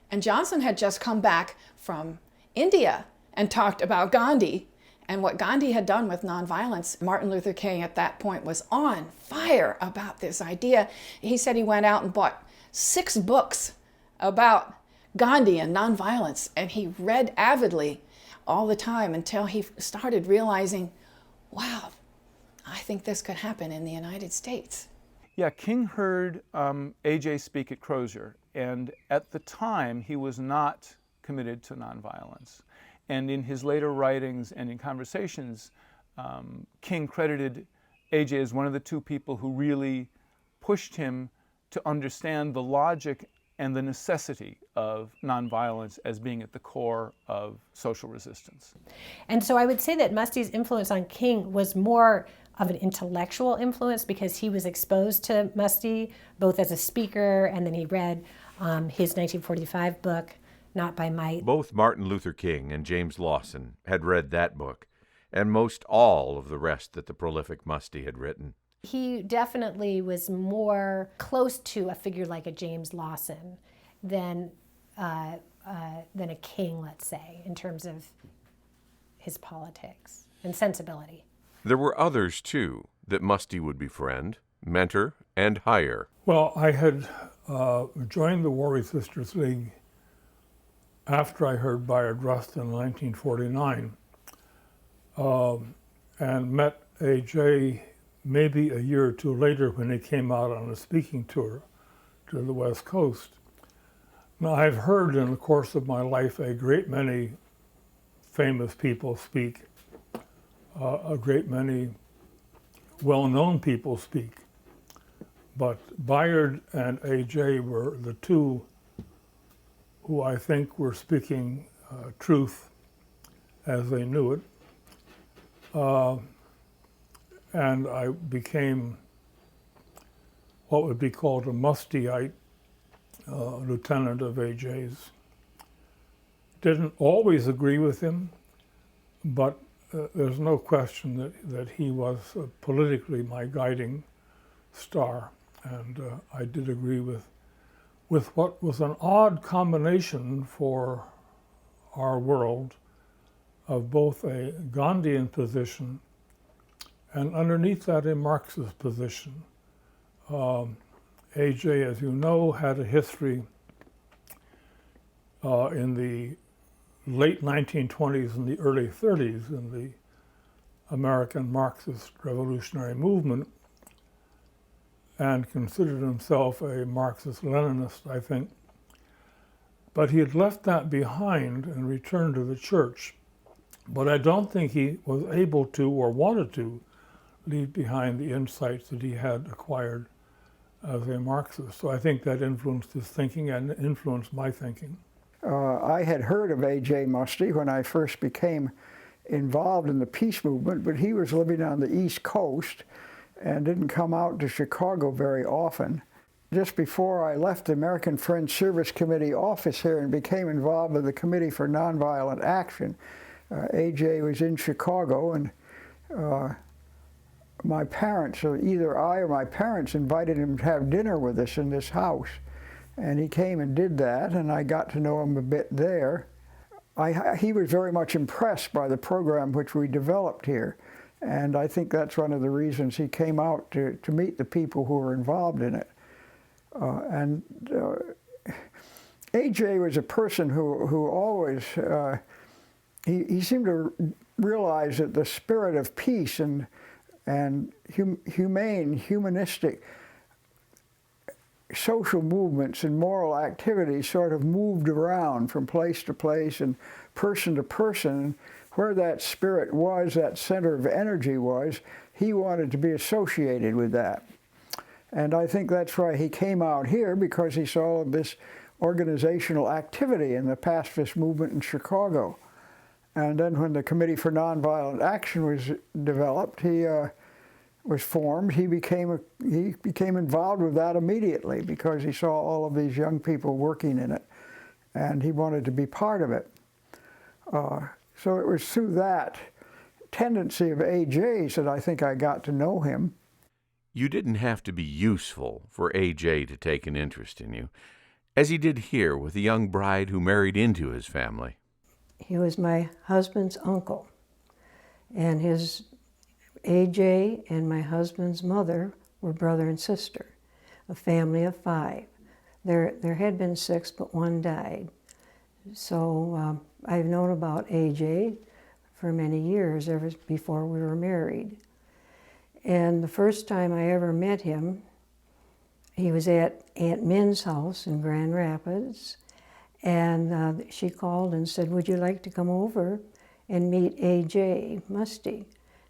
And Johnson had just come back from India and talked about Gandhi and what Gandhi had done with nonviolence. Martin Luther King at that point was on fire about this idea. He said he went out and bought 6 books about Gandhi and nonviolence, and he read avidly all the time until he started realizing, wow, I think this could happen in the United States. Yeah, King heard A.J. speak at Crozier, and at the time he was not committed to nonviolence. And in his later writings and in conversations, King credited A.J. as one of the 2 people who really pushed him to understand the logic and the necessity of nonviolence as being at the core of social resistance. And so I would say that Muste's influence on King was more of an intellectual influence because he was exposed to Muste both as a speaker, and then he read his 1945 book, Not by Might. Both Martin Luther King and James Lawson had read that book, and most all of the rest that the prolific Muste had written. He definitely was more close to a figure like a James Lawson than a King, let's say, in terms of his politics and sensibility. There were others, too, that Muste would befriend, mentor, and hire. Well, I had joined the Warrior Sisters League after I heard Bayard Rustin in 1949 and met A.J. maybe a year or 2 later when he came out on a speaking tour to the West Coast. Now, I've heard in the course of my life a great many famous people speak, a great many well-known people speak, but Bayard and A.J. were the 2 who I think were speaking truth as they knew it. And I became what would be called a Musteite lieutenant of A.J.'s. Didn't always agree with him, but there's no question that he was politically my guiding star. And I did agree with what was an odd combination for our world of both a Gandhian position and underneath that, a Marxist position. A.J., as you know, had a history in the late 1920s and the early 30s in the American Marxist revolutionary movement, and considered himself a Marxist-Leninist, I think. But he had left that behind and returned to the church. But I don't think he was able to or wanted to leave behind the insights that he had acquired as a Marxist. So I think that influenced his thinking and influenced my thinking. I had heard of A.J. Muste when I first became involved in the peace movement, but he was living on the East Coast and didn't come out to Chicago very often. Just before I left the American Friends Service Committee office here and became involved with the Committee for Nonviolent Action, A.J. was in Chicago, and my parents, or either I or my parents, invited him to have dinner with us in this house. And he came and did that, and I got to know him a bit there. He was very much impressed by the program which we developed here. And I think that's one of the reasons he came out to meet the people who were involved in it. A.J. was a person who always, he seemed to realize that the spirit of peace and humanistic social movements and moral activities sort of moved around from place to place and person to person. where that spirit was, that center of energy was, he wanted to be associated with that. And I think that's why he came out here, because he saw all of this organizational activity in the pacifist movement in Chicago. And then when the Committee for Nonviolent Action was developed, he was formed, he became involved with that immediately because he saw all of these young people working in it, and he wanted to be part of it. So it was through that tendency of AJ's that I think I got to know him. You didn't have to be useful for AJ to take an interest in you, as he did here with a young bride who married into his family. He was my husband's uncle, and his AJ and my husband's mother were brother and sister, a family of 5. There had been 6, but 1 died. So I've known about AJ for many years, ever before we were married. And the first time I ever met him, he was at Aunt Min's house in Grand Rapids, and she called and said, "Would you like to come over and meet AJ Muste?"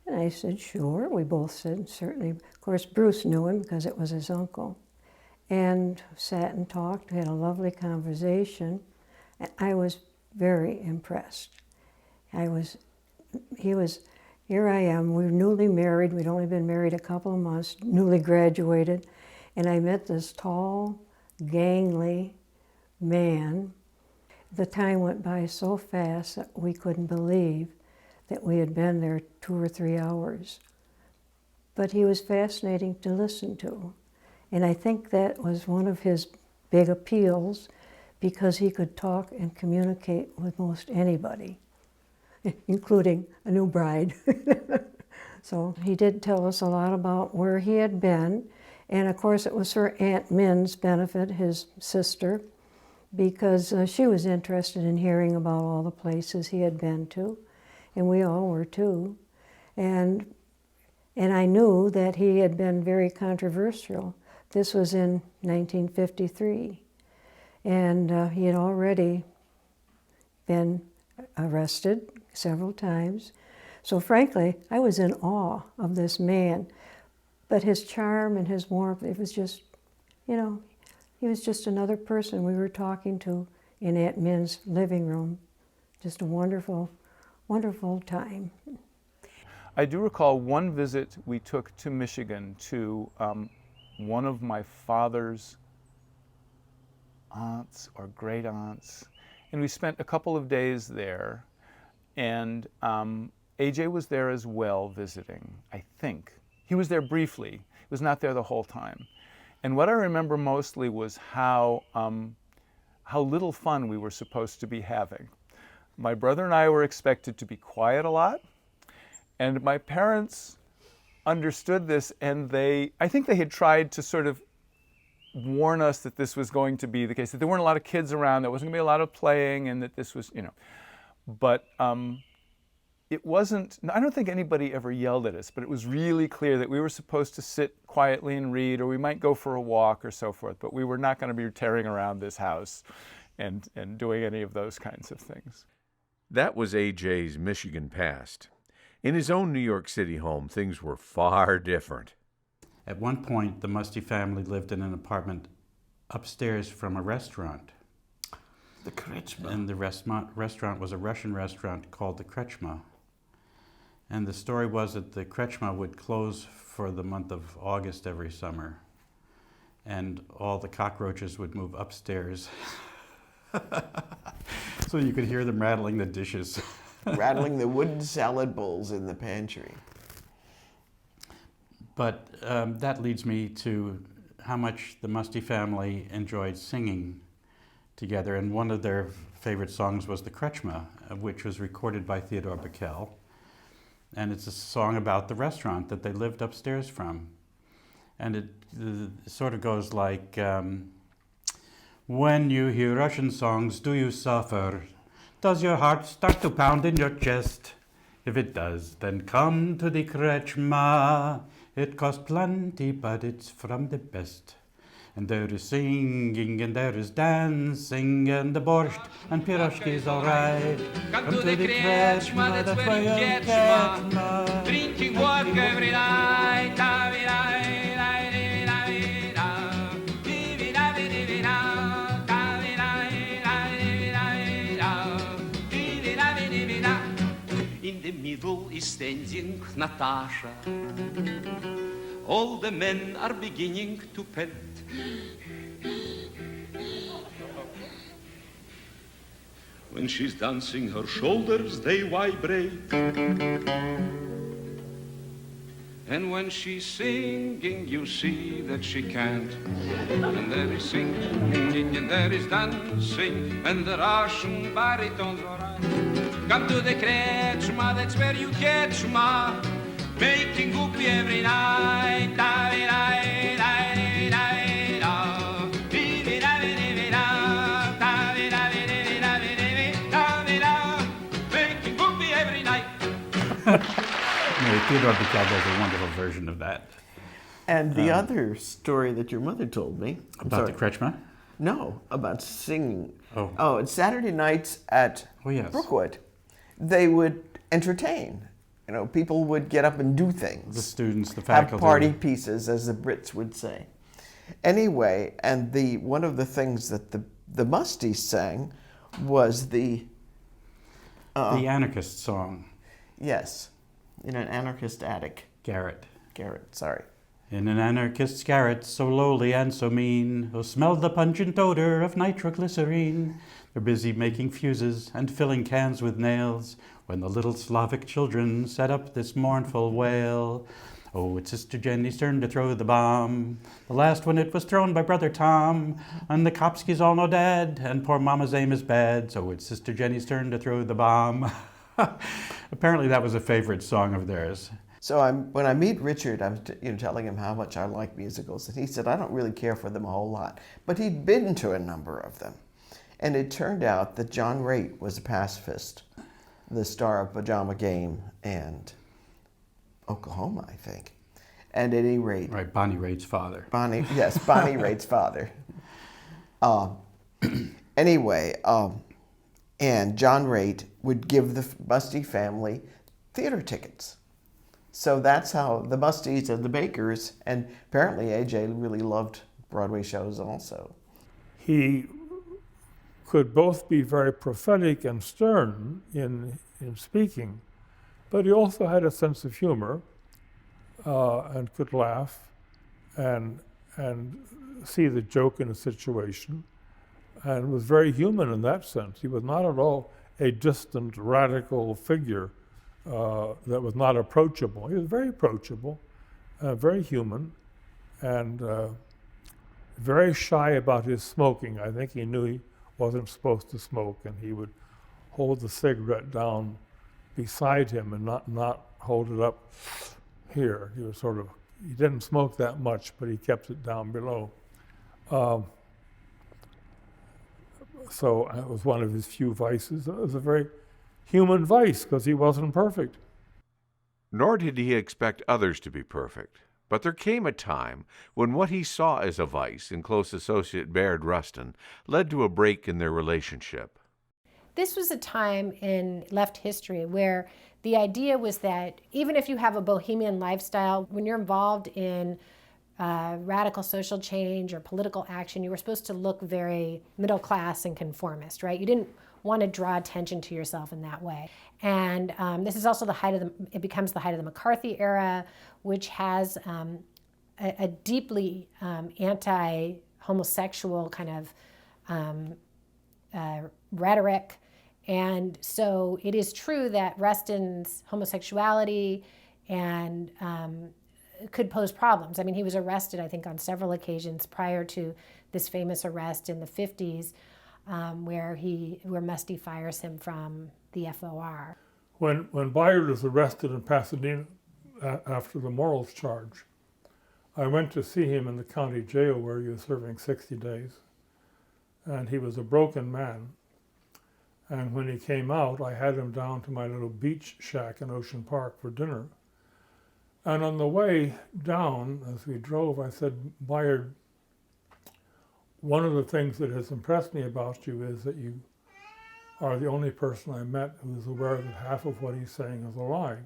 And I said, "Sure." We both said, "Certainly." Of course, Bruce knew him because it was his uncle. And sat and talked, had a lovely conversation. And I was very impressed. Here I am, we were newly married, we'd only been married a couple of months, newly graduated, and I met this tall, gangly man. The time went by so fast that we couldn't believe that we had been there 2 or 3 hours. But he was fascinating to listen to. And I think that was one of his big appeals, because he could talk and communicate with most anybody, including a new bride. So he did tell us a lot about where he had been. And of course it was for Aunt Min's benefit, his sister, because she was interested in hearing about all the places he had been to, and we all were too. And I knew that he had been very controversial. This was in 1953, and he had already been arrested several times. So frankly, I was in awe of this man, but his charm and his warmth, it was just, you know, he was just another person we were talking to in Aunt Min's living room. Just a wonderful, wonderful time. I do recall one visit we took to Michigan to one of my father's aunts or great aunts, and we spent a couple of days there, and AJ was there as well visiting, I think. He was there briefly. He was not there the whole time. And what I remember mostly was how little fun we were supposed to be having. My brother and I were expected to be quiet a lot, and my parents understood this, and I think they had tried to sort of warn us that this was going to be the case, that there weren't a lot of kids around, there wasn't going to be a lot of playing, and that this was, you know. But it wasn't, I don't think anybody ever yelled at us, but it was really clear that we were supposed to sit quietly and read, or we might go for a walk or so forth, but we were not going to be tearing around this house and doing any of those kinds of things. That was AJ's Michigan past. In his own New York City home, things were far different. At one point, the Muste family lived in an apartment upstairs from a restaurant. The Kretschma. And the restaurant was a Russian restaurant called the Kretschma. And the story was that the Kretschma would close for the month of August every summer, and all the cockroaches would move upstairs. So you could hear them rattling the dishes. Rattling the wooden salad bowls in the pantry. But that leads me to how much the Muste family enjoyed singing together. And one of their favorite songs was the Kretschma, which was recorded by Theodore Bickel. And it's a song about the restaurant that they lived upstairs from. And it sort of goes like, when you hear Russian songs, do you suffer? Does your heart start to pound in your chest? If it does, then come to the Kretschma. It costs plenty, but it's from the best. And there is singing and there is dancing and the borscht and piroshki's all right. Come to the kreczma, that's where you catch drinking vodka every night. In the middle is standing Natasha. All the men are beginning to pet. When she's dancing, her shoulders, they vibrate. And when she's singing, you see that she can't. And there is singing, and there is dancing, and the Russian baritones are right. Come to the kreczma, that's where you catch ma, making goopy every night. Making goopy every night. Theodore Bickel does a wonderful version of that. And the other story that your mother told me About the kreczma? No, about singing. Oh, it's Saturday nights at Brookwood. They would entertain. You know, people would get up and do things. The students, the faculty. Have party pieces, as the Brits would say. Anyway, and one of the things that the Musties sang was the anarchist song. Yes, in an anarchist attic. Garret, sorry. In an anarchist's garret, so lowly and so mean, who smelled the pungent odor of nitroglycerine. They're busy making fuses and filling cans with nails, when the little Slavic children set up this mournful wail. Oh, it's Sister Jenny's turn to throw the bomb. The last one, it was thrown by Brother Tom. And the Kopskis all know Dad, and poor Mama's aim is bad. So it's Sister Jenny's turn to throw the bomb. Apparently that was a favorite song of theirs. So when I meet Richard, I'm telling him how much I like musicals, and he said, I don't really care for them a whole lot. But he'd been to a number of them. And it turned out that John Raitt was a pacifist, the star of Pajama Game and Oklahoma, I think. And at any rate... Right, Bonnie Raitt's father. Bonnie Raitt's father. Anyway, and John Raitt would give the Musty family theater tickets. So that's how the Musties and the Bakers, and apparently AJ really loved Broadway shows also. He could both be very prophetic and stern in speaking, but he also had a sense of humor and could laugh and see the joke in a situation, and was very human in that sense. He was not at all a distant, radical figure that was not approachable. He was very approachable, very human, and very shy about his smoking. I think he knew he wasn't supposed to smoke, and he would hold the cigarette down beside him and not hold it up here. He was he didn't smoke that much, but he kept it down below. So it was one of his few vices. It was a very human vice because he wasn't perfect. Nor did he expect others to be perfect. But there came a time when what he saw as a vice in close associate Baird Rustin led to a break in their relationship. This was a time in left history where the idea was that even if you have a bohemian lifestyle, when you're involved in radical social change or political action, you were supposed to look very middle class and conformist, right? You didn't want to draw attention to yourself in that way. And this is also it becomes the height of the McCarthy era, which has a deeply anti-homosexual kind of rhetoric. And so it is true that Rustin's homosexuality and could pose problems. I mean, he was arrested, I think, on several occasions prior to this famous arrest in the 50s, where Musty fires him from the FOR. When Bayard was arrested in Pasadena after the morals charge, I went to see him in the county jail where he was serving 60 days. And he was a broken man. And when he came out, I had him down to my little beach shack in Ocean Park for dinner. And on the way down, as we drove, I said, Bayard, one of the things that has impressed me about you is that you are the only person I met who is aware that half of what he's saying is a lie.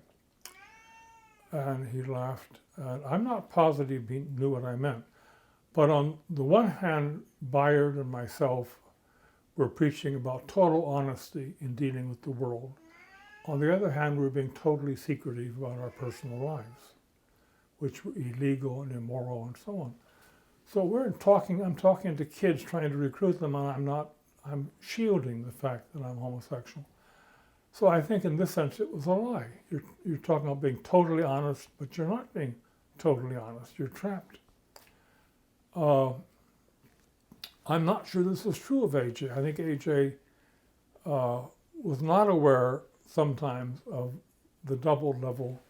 And he laughed. And I'm not positive he knew what I meant. But on the one hand, Bayard and myself were preaching about total honesty in dealing with the world. On the other hand, we were being totally secretive about our personal lives, which were illegal and immoral and so on. So I'm talking to kids trying to recruit them, and I'm shielding the fact that I'm homosexual. So I think in this sense it was a lie. You're talking about being totally honest, but you're not being totally honest. You're trapped. I'm not sure this is true of AJ. I think AJ was not aware sometimes of the double level,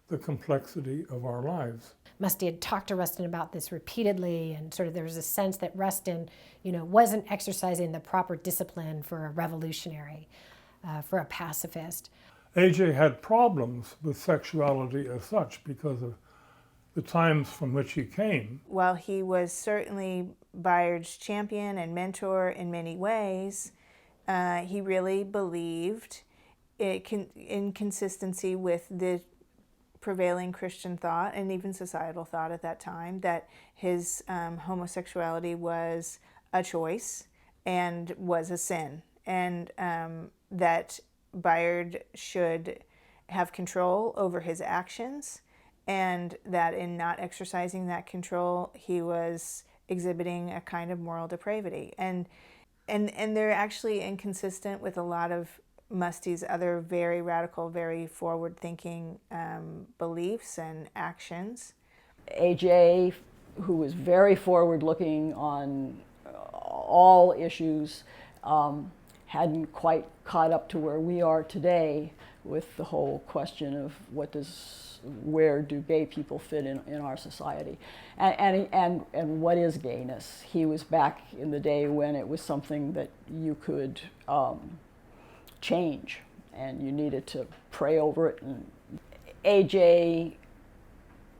the complexity of our lives. Muste had talked to Rustin about this repeatedly, and sort of there was a sense that Rustin, wasn't exercising the proper discipline for a revolutionary, for a pacifist. AJ had problems with sexuality as such because of the times from which he came. While he was certainly Bayard's champion and mentor in many ways, he really believed in consistency with the prevailing Christian thought and even societal thought at that time that his homosexuality was a choice and was a sin, and that Bayard should have control over his actions, and that in not exercising that control, he was exhibiting a kind of moral depravity. And they're actually inconsistent with a lot of Muste's other very radical, very forward-thinking beliefs and actions. AJ, who was very forward-looking on all issues, hadn't quite caught up to where we are today with the whole question of where do gay people fit in our society, and what is gayness. He was back in the day when it was something that you could change, and you needed to pray over it. And AJ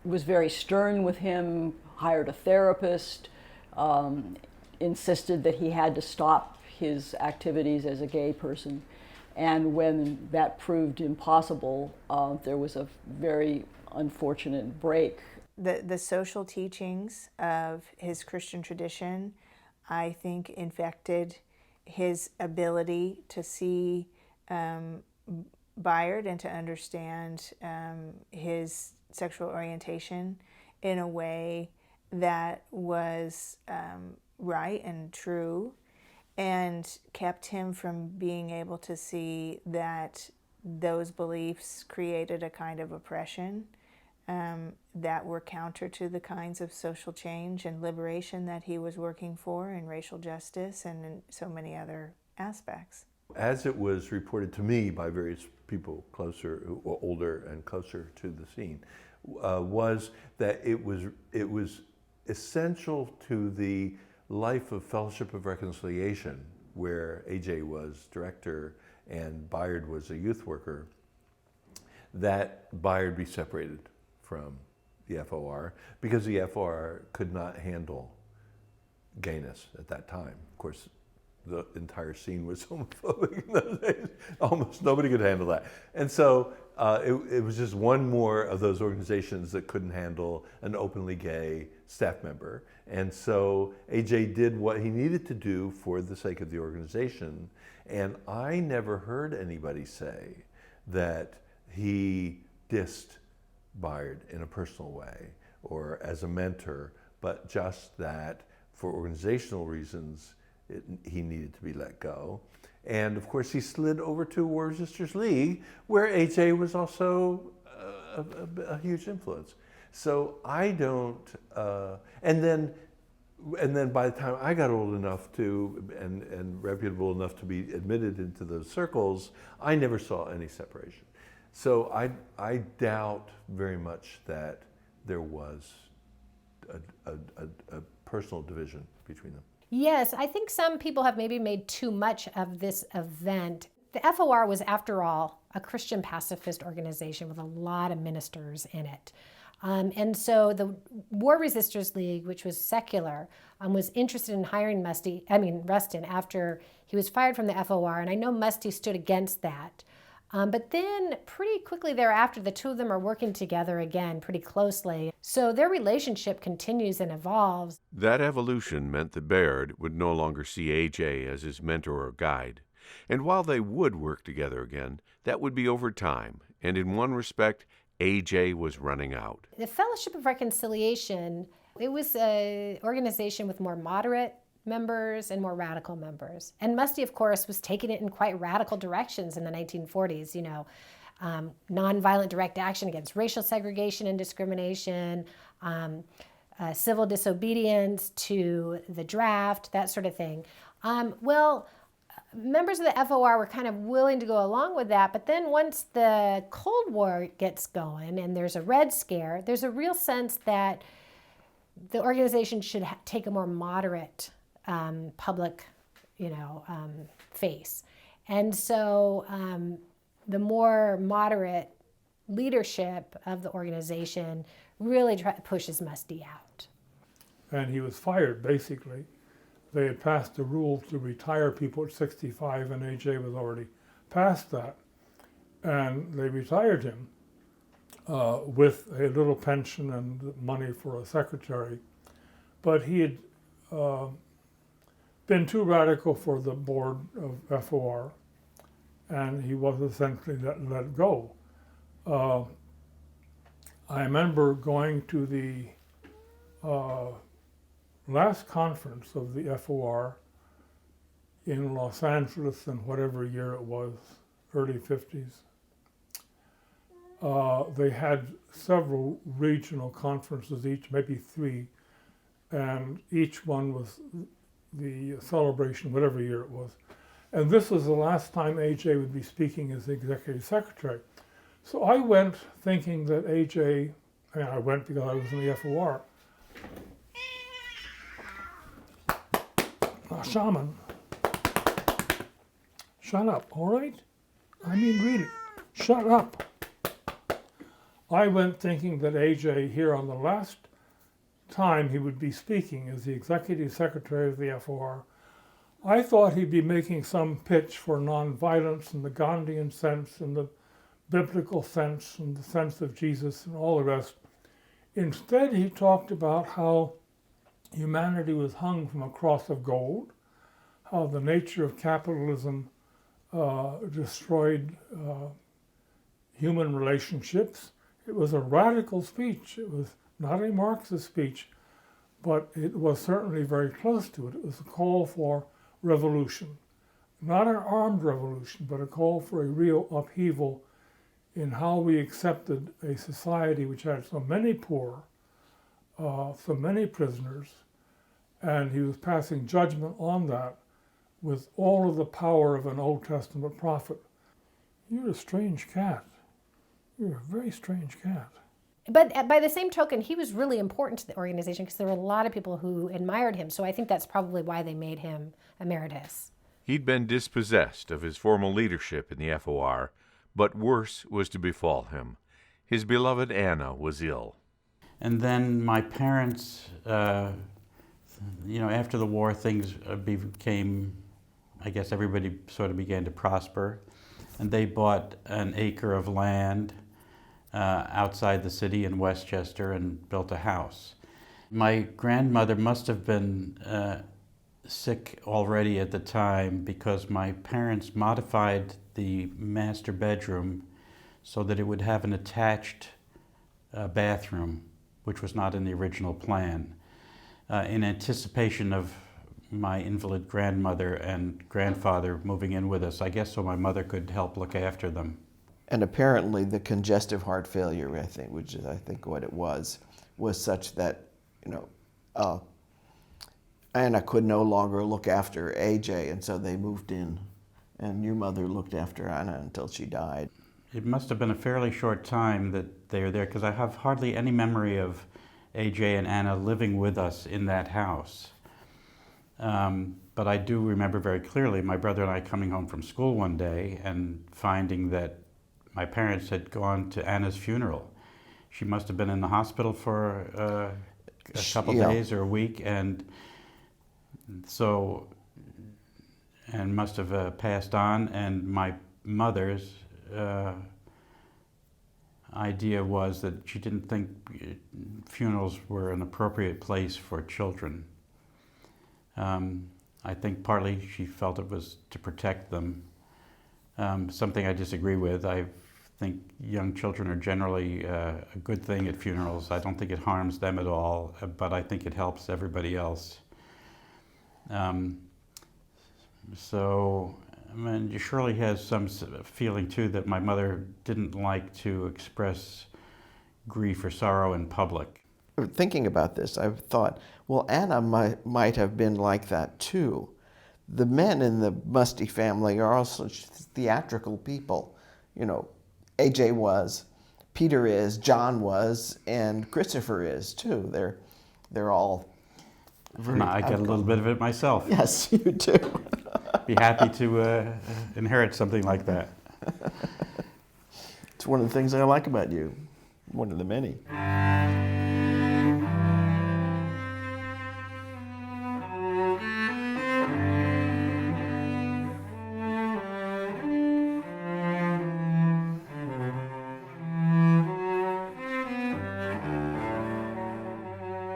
was very stern with him, hired a therapist, insisted that he had to stop his activities as a gay person. And when that proved impossible, there was a very unfortunate break. The social teachings of his Christian tradition, I think, infected his ability to see Bayard and to understand his sexual orientation in a way that was right and true, and kept him from being able to see that those beliefs created a kind of oppression that were counter to the kinds of social change and liberation that he was working for in racial justice and in so many other aspects. As it was reported to me by various people closer, or older and closer to the scene, was that it was essential to the life of Fellowship of Reconciliation, where AJ was director and Bayard was a youth worker, that Bayard be separated from the FOR, because the FOR could not handle gayness at that time. Of course, the entire scene was homophobic in those days. Almost nobody could handle that. And so it was just one more of those organizations that couldn't handle an openly gay staff member. And so AJ did what he needed to do for the sake of the organization. And I never heard anybody say that he dissed Bayard in a personal way or as a mentor, but just that for organizational reasons, he needed to be let go. And of course, he slid over to War Resisters League, where AJ was also a huge influence. So I don't, and then by the time I got old enough to, and reputable enough to be admitted into those circles, I never saw any separation. So I doubt very much that there was a personal division between them. Yes, I think some people have maybe made too much of this event. The FOR was, after all, a Christian pacifist organization with a lot of ministers in it. And so the War Resisters League, which was secular, was interested in hiring Rustin after he was fired from the FOR. And I know Muste stood against that. But then pretty quickly thereafter, the two of them are working together again pretty closely. So their relationship continues and evolves. That evolution meant that Bayard would no longer see A.J. as his mentor or guide. And while they would work together again, that would be over time. And in one respect, A.J. was running out. The Fellowship of Reconciliation, it was an organization with more moderate members and more radical members. And Muste, of course, was taking it in quite radical directions in the 1940s, nonviolent direct action against racial segregation and discrimination, civil disobedience to the draft, that sort of thing. Members of the FOR were kind of willing to go along with that, but then once the Cold War gets going and there's a Red Scare, there's a real sense that the organization should take a more moderate public, face. And so the more moderate leadership of the organization really pushes Muste out. And he was fired, basically. They had passed a rule to retire people at 65, and A.J. was already past that. And they retired him with a little pension and money for a secretary. But he had been too radical for the board of FOR, and he was essentially let go. I remember going to the last conference of the FOR in Los Angeles in whatever year it was, early 50s. They had several regional conferences, each maybe 3, and each one was the celebration, whatever year it was. And this was the last time A.J. would be speaking as the executive secretary. So I went thinking that A.J., I went because I was in the FOR. Now, Shaman, shut up, all right? I mean, really, shut up. I went thinking that A.J. here on the last time he would be speaking as the executive secretary of the FOR, I thought he'd be making some pitch for nonviolence in the Gandhian sense and the biblical sense and the sense of Jesus and all the rest. Instead, he talked about how humanity was hung from a cross of gold, how the nature of capitalism destroyed human relationships. It was a radical speech. It was not a Marxist speech, but it was certainly very close to it. It was a call for revolution, not an armed revolution, but a call for a real upheaval in how we accepted a society which had so many poor, so many prisoners, and he was passing judgment on that with all of the power of an Old Testament prophet. You're a strange cat. You're a very strange cat. But by the same token, he was really important to the organization because there were a lot of people who admired him. So I think that's probably why they made him emeritus. He'd been dispossessed of his formal leadership in the FOR, but worse was to befall him. His beloved Anna was ill. And then my parents, after the war, things became, I guess everybody sort of began to prosper. And they bought an acre of land outside the city in Westchester and built a house. My grandmother must have been sick already at the time because my parents modified the master bedroom so that it would have an attached bathroom, which was not in the original plan, in anticipation of my invalid grandmother and grandfather moving in with us, I guess so my mother could help look after them. And apparently the congestive heart failure, I think, which is what it was such that, Anna could no longer look after AJ, and so they moved in, and your mother looked after Anna until she died. It must have been a fairly short time that they were there, because I have hardly any memory of AJ and Anna living with us in that house. But I do remember very clearly my brother and I coming home from school one day and finding that my parents had gone to Anna's funeral. she must have been in the hospital for a couple days or a week, and so, and must have passed on. And my mother's idea was that she didn't think funerals were an appropriate place for children. I think partly she felt it was to protect them. Something I disagree with. I think young children are generally a good thing at funerals. I don't think it harms them at all, but I think it helps everybody else. So, I mean, Shirley has some feeling too that my mother didn't like to express grief or sorrow in public. Thinking about this, I've thought, well, Anna might have been like that too. The men in the Muste family are also theatrical people. You know, AJ was, Peter is, John was, and Christopher is too. They're all very I get a little bit of it myself. Yes, you do. Be happy to inherit something like that. It's one of the things I like about you. One of the many.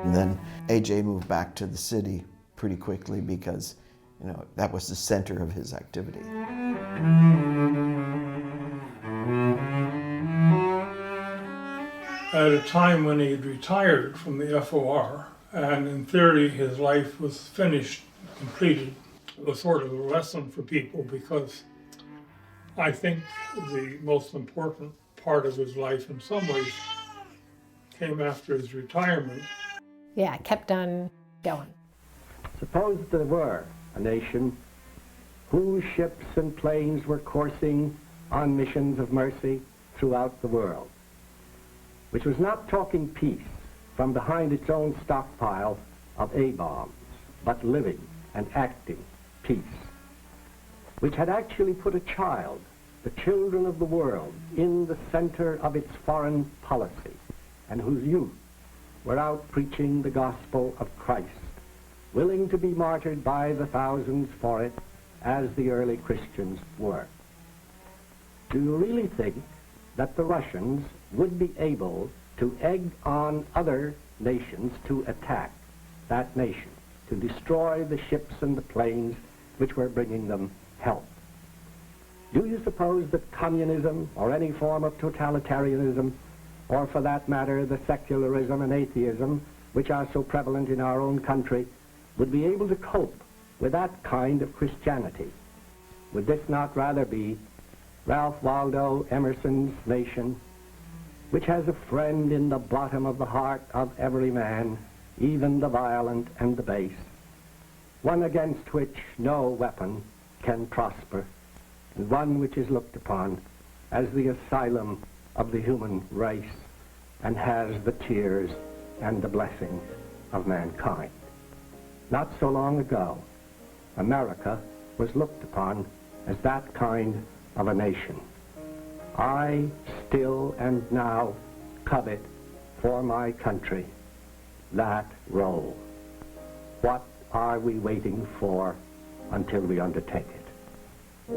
And then AJ moved back to the city pretty quickly because, you know, that was the center of his activity. At a time when he had retired from the FOR, and in theory his life was finished, completed, it was sort of a lesson for people, because I think the most important part of his life in some ways came after his retirement. Yeah, kept on going. Suppose there were a nation whose ships and planes were coursing on missions of mercy throughout the world, which was not talking peace from behind its own stockpile of A-bombs, but living and acting peace, which had actually put a child, the children of the world, in the center of its foreign policy, and whose youth were out preaching the gospel of Christ, willing to be martyred by the thousands for it, as the early Christians were. Do you really think that the Russians would be able to egg on other nations to attack that nation, to destroy the ships and the planes which were bringing them help? Do you suppose that communism or any form of totalitarianism, or for that matter the secularism and atheism which are so prevalent in our own country, would be able to cope with that kind of Christianity? Would this not rather be Ralph Waldo Emerson's nation, which has a friend in the bottom of the heart of every man, even the violent and the base, one against which no weapon can prosper, and one which is looked upon as the asylum of the human race, and has the tears and the blessing of mankind? Not so long ago, America was looked upon as that kind of a nation. I still and now covet for my country that role. What are we waiting for until we undertake it?